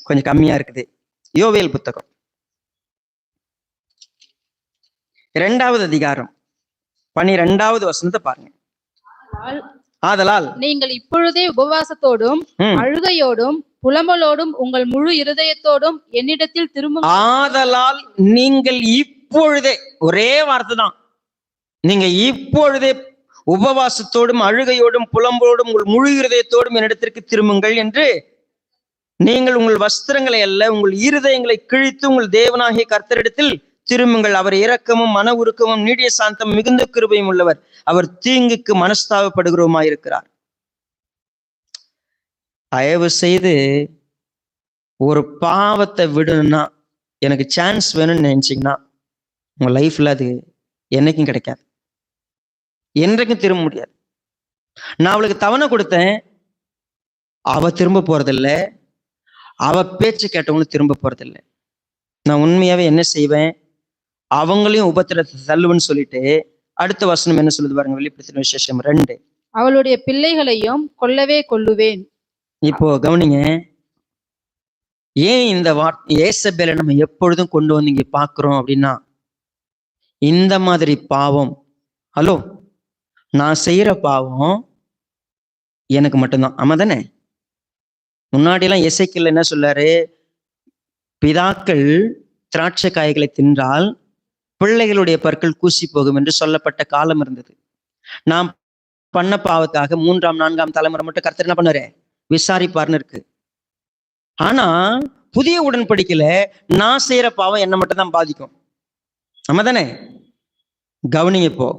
கொஞ்சம் கம்மியா இருக்குது. யோவேல் புத்தகம் 2வது அதிகாரம் 12வது வசனத்தை பாருங்க. ஆதலால் நீங்கள் இப்பொழுதே உபவாசத்தோடும் அழுகையோடும் புலம்பலோடும் உங்கள் முழு இருதயத்தோடும் என்னிடத்தில் திரும்ப. ஆதலால் நீங்கள் இப்பொழுதே, ஒரே வார்த்தை தான், நீங்க இப்பொழுதே உபவாசத்தோடும் அழுகையோடும் புலம்போடும் உங்கள் முழு இருதயத்தோடும் என்னிடத்திற்கு திரும்புங்கள் என்று நீங்கள் உங்கள் வஸ்திரங்களை அல்ல உங்கள் இருதயங்களை கிழித்து உங்கள் தேவனாகிய கர்த்தரிடத்தில் திரும்புங்கள். அவர் இரக்கமும் மன உருக்கமும் நீடிய சாந்தம் மிகுந்த கிருபையும் உள்ளவர், அவர் தீங்குக்கு மனஸ்தாபப்படுகிறவமாயிருக்கிறார். தயவு செய்து ஒரு பாவத்தை விடணும்னா, எனக்கு சான்ஸ் வேணும்னு நினைச்சீங்கன்னா, உங்க லைஃப்ல அது என்னைக்கும் கிடைக்காது, என்றைக்கும் திரும்ப முடியாது. நான் அவளுக்கு தவணை கொடுத்தேன், அவ திரும்ப போறதில்லை, அவ பேச்சு கேட்டவங்களும் திரும்ப போறதில்லை. நான் உண்மையாவே என்ன செய்வேன், அவங்களையும் உபத்திரத்தை தள்ளுவன்னு சொல்லிட்டு அடுத்த வசனம் என்ன சொல்லுது பாருங்க, வெளிப்படுத்தின விசேஷம் 2. அவளுடைய பிள்ளைகளையும் கொல்லவே கொல்லுவேன். இப்போ கவனிங்க, ஏன் இந்த ஏசபேலை நம்ம எப்பொழுதும் கொண்டு வந்து இங்க பாக்குறோம் அப்படின்னா, இந்த மாதிரி பாவம், ஹலோ, நான் செய்யற பாவம் எனக்கு மட்டும்தான், ஆமா தானே? முன்னாடி எல்லாம் எசேக்கியேல் என்ன சொல்லாரு, பிதாக்கள் திராட்சை காய்களை தின்றால் பிள்ளைகளுடைய பற்கள் கூசி போகும் என்று சொல்லப்பட்ட காலம் இருந்தது. நாம் பண்ண பாவத்தாக 3ஆம் 4ஆம் தலைமுறை மட்டும் கர்த்தர் என்ன பண்ணாரு, விசாரிப்பார்னு இருக்கு. ஆனா புதிய உடன்படிக்கையில நான் செய்யற பாவம் என்ன மட்டும் தான் பாதிக்கும், ஆமா தானே? கவனிங்க, இப்போ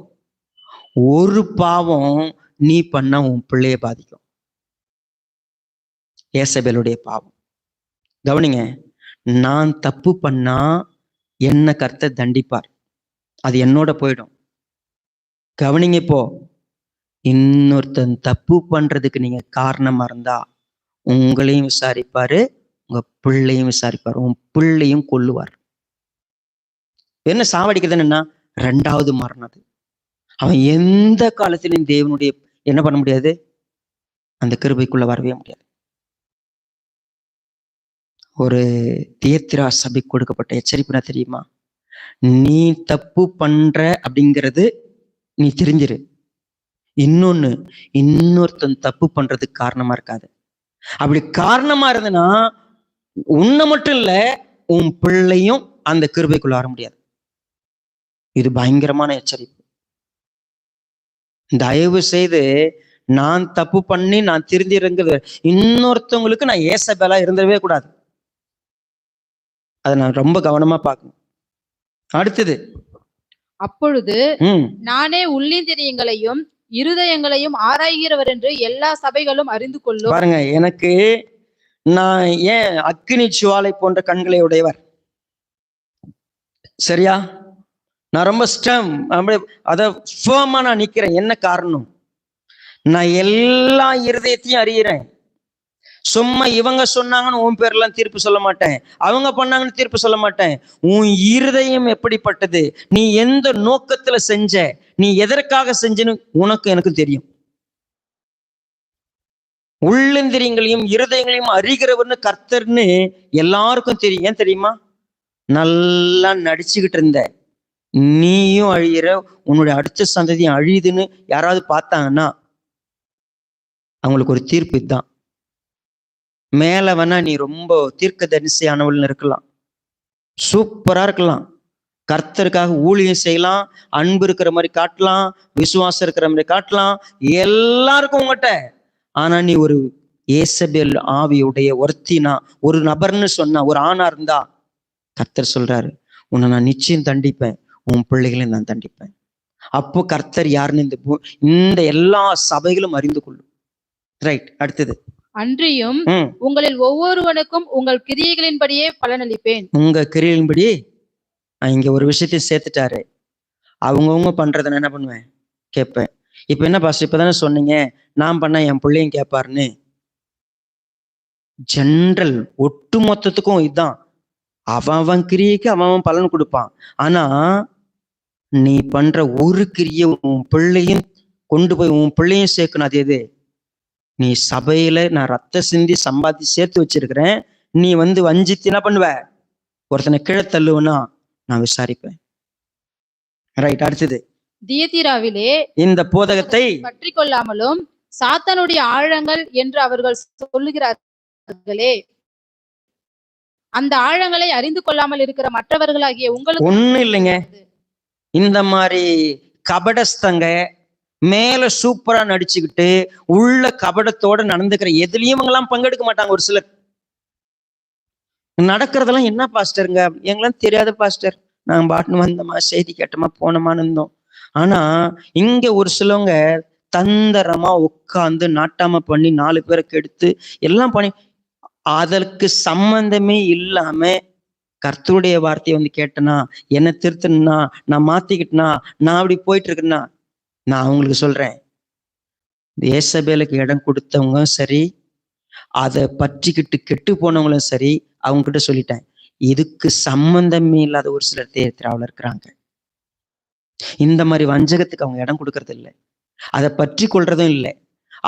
ஒரு பாவம் நீ பண்ண உன் பிள்ளைய பாதிக்கும், ஏசபேலுடைய பாவம். கவனிங்க, நான் தப்பு பண்ணா என்ன கர்த்தர் தண்டிப்பார், அது என்னோட போயிடும். கவனிங்க, இப்போ இன்னொருத்தன் தப்பு பண்றதுக்கு நீங்க காரணமா இருந்தா உங்களையும் விசாரிப்பாரு, உங்க பிள்ளையும் விசாரிப்பாரு, உன் பிள்ளையும் கொல்லுவார். என்ன சாவடிக்கிறது என்னன்னா 2வது மரணம். அவன் எந்த காலத்திலும் தேவனுடைய என்ன பண்ண முடியாது, அந்த கிருபைக்குள்ள வரவே முடியாது. ஒரு தியத்திரா சபைக்கு கொடுக்கப்பட்ட எச்சரிப்புனா தெரியுமா, நீ தப்பு பண்ற அப்படிங்கிறது நீ தெரிஞ்சிரு. இன்னொன்னு, இன்னொருத்தன் தப்பு பண்றதுக்கு காரணமா இருக்காது. அப்படி காரணமா இருந்ததுன்னா உன்னை மட்டும் இல்ல, உன் பிள்ளையும் அந்த கிருபைக்குள்ள வர முடியாது. இது பயங்கரமான எச்சரிப்பு. தயவு செய்து நான் தப்பு பண்ணி நான் திருந்திருங்கிறது இன்னொருத்தவங்களுக்கு நான் ஏசபேலா இருந்துடவே கூடாது. அதை நான் ரொம்ப கவனமா பார்க்கணும். அடுத்தது, அப்பொழுது நானே உள்ளிந்திரியங்களையும் இருதயங்களையும் ஆராய்கிறவர் என்று எல்லா சபைகளும் அறிந்து கொள்ளும். பாருங்க, எனக்கு நான் ஏன் அக்கினி சுவாலை போன்ற கண்களை உடையவர், சரியா? நான் ரொம்ப ஃபேமா நான் நிக்கிறேன். என்ன காரணம்? நான் எல்லா இருதயத்தையும் அறிகிறேன். சும்மா இவங்க சொன்னாங்கன்னு உன் பேர்லாம் தீர்ப்பு சொல்ல மாட்டேன், அவங்க பண்ணாங்கன்னு தீர்ப்பு சொல்ல மாட்டேன். உன் இருதயம் எப்படிப்பட்டது, நீ எந்த நோக்கத்துல செஞ்ச, நீ எதற்காக செஞ்சன்னு உனக்கு எனக்கு தெரியும். உள்ளந்திரியங்களையும் இருதயங்களையும் அறிகிறவர்னு கர்த்தர்னு எல்லாருக்கும் தெரியும். ஏன் தெரியுமா? நல்லா நடிச்சுக்கிட்டு இருந்த நீயும் அழியிற, உன்னுடைய அடுத்த சந்ததியும் அழியுதுன்னு யாராவது பார்த்தாங்கன்னா அவங்களுக்கு ஒரு தீர்ப்பு இதுதான். மேல வேணா நீ ரொம்ப தீர்க்க தரிசியானவள்னு இருக்கலாம், சூப்பரா இருக்கலாம், கர்த்தருக்காக ஊழியம் செய்யலாம், அன்பு இருக்கிற மாதிரி காட்டலாம், விசுவாசம் இருக்கிற மாதிரி காட்டலாம், எல்லாருக்கும் உங்ககிட்ட. ஆனா நீ ஒரு ஏசபேல் ஆவியுடைய ஒருத்தினா, ஒரு நபர்னு சொன்னா, ஒரு ஆணா இருந்தா, கர்த்தர் சொல்றாரு, உன்னை நான் நிச்சயம் தண்டிப்பேன், உன் பிள்ளைகளையும் நான் தண்டிப்பேன். அப்போ கர்த்தர் யாருன்னு இந்த எல்லா சபைகளும் அறிந்து கொள்ளும். ரைட். அடுத்தது, அன்றியும் உங்களில் ஒவ்வொருவனுக்கும் உங்கள் கிரியைகளின்படியே பலனளிப்பேன். உங்க கிரியைகளின்படி இங்க ஒரு விஷயத்தை சேர்த்துட்டாரு. அவங்கவுங்க பண்றத என்ன பண்ணுவேன், கேட்பேன். இப்ப என்ன பாஸ்டர், இப்பதானே சொன்னீங்க நான் பண்ண என் பிள்ளையும் கேட்பாருன்னு. ஜென்ரல் ஒட்டு மொத்தத்துக்கும் இதுதான். அவன் கிரியைக்கு அவன் பலன் கொடுப்பான். ஆனா நீ பண்ற ஒரு கிரியை உன் பிள்ளையும் கொண்டு போய் உன் பிள்ளையும் சேர்க்கணும். அது எது? நீ சபையில நான் ரத்த சிந்தி சம்பாதி சேர்த்து வச்சிருக்கிறேன், நீ வஞ்சித்து என்ன பண்ணுவ, ஒருத்தனை கீழே தள்ளுவனா நான் விசாரிப்பேன். ரைட். அடுத்தது, தியதீராவிலே இந்த போதகத்தை பற்றி கொள்ளாமலும் சாத்தானுடைய ஆழங்கள் என்று அவர்கள் சொல்லுகிறார்களே, அந்த ஆழங்களை அறிந்து கொள்ளாமல் இருக்கிற மற்றவர்களாகிய உங்களுக்கு ஒண்ணு இல்லைங்க. இந்த மாதிரி கபடஸ்தங்க மேல சூப்பரா நடிச்சுக்கிட்டு உள்ள கபடத்தோட நடந்துக்கிற எதுலயும் இவங்கெல்லாம் பங்கெடுக்க மாட்டாங்க. ஒரு சிலர் நடக்கிறதெல்லாம் என்ன பாஸ்டருங்க, எங்கெல்லாம் தெரியாத பாஸ்டர், நாங்க பாட்டுன்னு வந்தோமா, செய்தி கேட்டோமா, போனோமான்னு இருந்தோம். ஆனா இங்க ஒரு சிலவங்க தந்தரமா உட்காந்து நாட்டாம பண்ணி 4 பேரை கெடுத்து எல்லாம் பண்ணி, அதற்கு சம்பந்தமே இல்லாம கர்த்தருடைய வார்த்தையை கேட்டனா, என்ன திருத்தனா, நான் மாத்திக்கிட்டனா, நான் அப்படி போயிட்டு இருக்கேன்னா, நான் அவங்களுக்கு சொல்றேன், ஏசபேலுக்கு இடம் கொடுத்தவங்க சரி, அதை பற்றிக்கிட்டு கெட்டு போனவங்களும் சரி, அவங்க கிட்ட சொல்லிட்டேன், இதுக்கு சம்பந்தமே இல்லாத ஒரு சிலர் தேர்தல் இருக்கிறாங்க. இந்த மாதிரி வஞ்சகத்துக்கு அவங்க இடம் கொடுக்கறது இல்லை, அதை பற்றி கொள்றதும் இல்லை,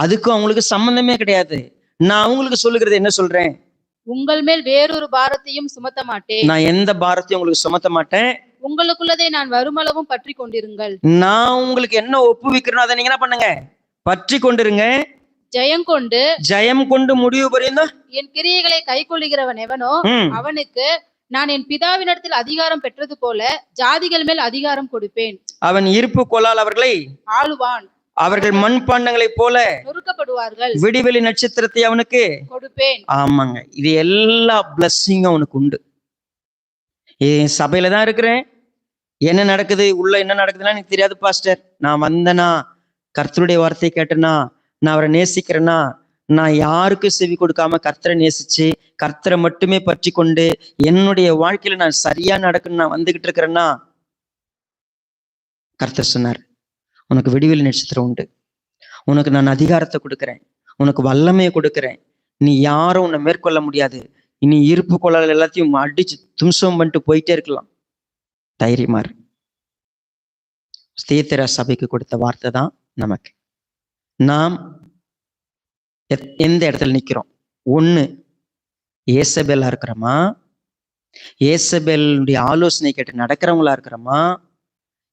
அதுக்கும் அவங்களுக்கு சம்பந்தமே கிடையாது. நான் அவங்களுக்கு சொல்லுகிறது என்ன சொல்றேன், உங்கள் மேல் வேறொரு பாரத்தையும் சுமத்த மாட்டேன். நான் எந்த பாரத்தையும் உங்களுக்கு சுமத்த மாட்டேன். உங்களுக்குள்ளதை நான் வருமளவும் பற்றி கொண்டிருங்கள். நான் உங்களுக்கு என்ன ஒப்புவிக்கிறேனோ அதை நீங்க என்ன பண்ணுங்க, பற்றி கொண்டிருங்க. ஜெயம் கொண்டு முடிவு புரியுதா? என் கிரியைகளை கை கொள்ளுகிறவன் எவனோ அவனுக்கு நான் என் பிதாவினிடத்தில் அதிகாரம் பெற்றது போல ஜாதிகள் மேல் அதிகாரம் கொடுப்பேன். அவன் இருப்பு கொள்ளால் அவர்களை ஆளுவான். அவர்கள் மண்பாண்டங்களை போல நொறுக்கப்படுவார்கள். விடிவெளி நட்சத்திரத்தை அவனுக்கு கொடுப்பேன். ஆமாங்க, இது எல்லா பிளஸ்ஸிங்கும் அவனுக்கு உண்டு. என் சபையில தான் இருக்கிறேன், என்ன நடக்குது உள்ள என்ன நடக்குதுன்னா எனக்கு தெரியாது பாஸ்டர். நான் வந்தனா, கர்த்தருடைய வார்த்தையை கேட்டேன்னா, நான் அவரை நேசிக்கிறேன்னா, நான் யாருக்கும் செவி கொடுக்காம கர்த்தரை நேசிச்சு கர்த்தரை மட்டுமே பற்றி கொண்டு என்னுடைய வாழ்க்கையில நான் சரியா நடக்கணும் நான் வந்துகிட்டு இருக்கிறேன்னா, கர்த்தர் சொன்னார், உனக்கு விடிவெளி நட்சத்திரம் உண்டு, உனக்கு நான் அதிகாரத்தை கொடுக்குறேன், உனக்கு வல்லமையை கொடுக்குறேன், நீ யாரும் உன்னை மேற்கொள்ள முடியாது, இனி இருப்பு கொள்ளாத எல்லாத்தையும் அடிச்சு தும்சம் பண்ணிட்டு போயிட்டே இருக்கலாம், தைரியமா இரு. ஸ்தேத்திர சபைக்கு கொடுத்த வார்த்தை தான் நமக்கு. நாம் எந்த இடத்துல நிக்கிறோம்? ஒண்ணு, ஏசபேலா இருக்கிறோமா, ஏசபேலுடைய ஆலோசனை கேட்டு நடக்கிறவங்களா இருக்கிறோமா,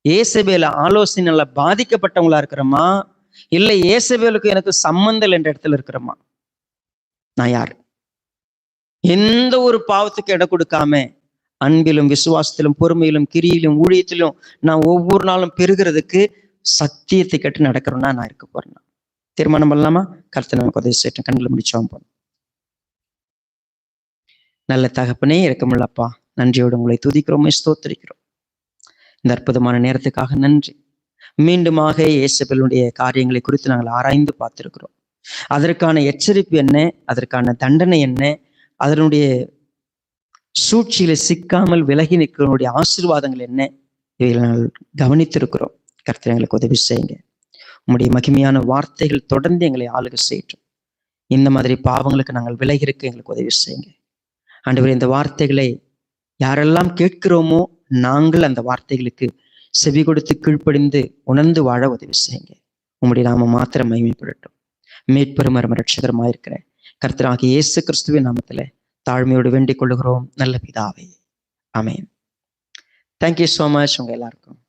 ஏசபேல ஆலோசனைல பாதிக்கப்பட்டவங்களா இருக்கிறோமா, இல்லை ஏசபேலுக்கு எனக்கு சம்பந்தம் என்ற இடத்துல இருக்கிறோமா? நான் யாரு? எந்த ஒரு பாவத்துக்கு இடம் கொடுக்காம அன்பிலும் விசுவாசத்திலும் பொறுமையிலும் கிரியிலும் ஊழியத்திலும் நான் ஒவ்வொரு நாளும் பெறுகிறதுக்கு சத்தியத்தை கேட்டு நடக்கிறோம்னா நான் இருக்க போறேன். தீர்மானம் பண்ணலாமா? கர்த்தர் நமக்கு உதவி செய்யட்டும். கண்களை முடிச்சோம் போனோம். நல்ல தகப்பனே, இரக்கமுள்ளப்பா, நன்றியோடு உங்களை துதிக்கிறோம், ஸ்தோத்திரிக்கிறோம். இந்த அற்புதமான நேரத்துக்காக நன்றி. மீண்டுமாக இயேசுவினுடைய காரியங்களை குறித்து நாங்கள் ஆராய்ந்து பார்த்திருக்கிறோம். அதற்கான எச்சரிப்பு என்ன, அதற்கான தண்டனை என்ன, அதனுடைய சூழ்ச்சியில சிக்காமல் விலகி நிற்கிறவனுடைய ஆசீர்வாதங்கள் என்ன, இவைகளை நாங்கள் கவனித்திருக்கிறோம். கர்த்தர் எங்களுக்கு உதவி செய்யுங்க. உம்முடைய மகிமையான வார்த்தைகள் தொடர்ந்து எங்களை ஆளுகை செய்யட்டும். இந்த மாதிரி பாவங்களுக்கு நாங்கள் விலகி இருக்க எங்களுக்கு உதவி செய்யுங்க. ஆண்டவரே, இந்த வார்த்தைகளை யாரெல்லாம் கேட்கிறோமோ நாங்கள் அந்த வார்த்தைகளுக்கு செவி கொடுத்து கீழ்ப்படிந்து உணர்ந்து வாழ உதவி செய்யுங்க. உம்முடைய நாம மாத்திரம் மகிமைப்படட்டும். மீட்பெரும் ரட்சகருமாயிருக்கிற கர்த்தராகிய இயேசு கிறிஸ்துவின் நாமத்திலே தாழ்மையோடு வேண்டிக் கொள்ளுகிறோம் நல்ல பிதாவே. ஆமென். தேங்க்யூ ஸோ மச் உங்க எல்லாருக்கும்.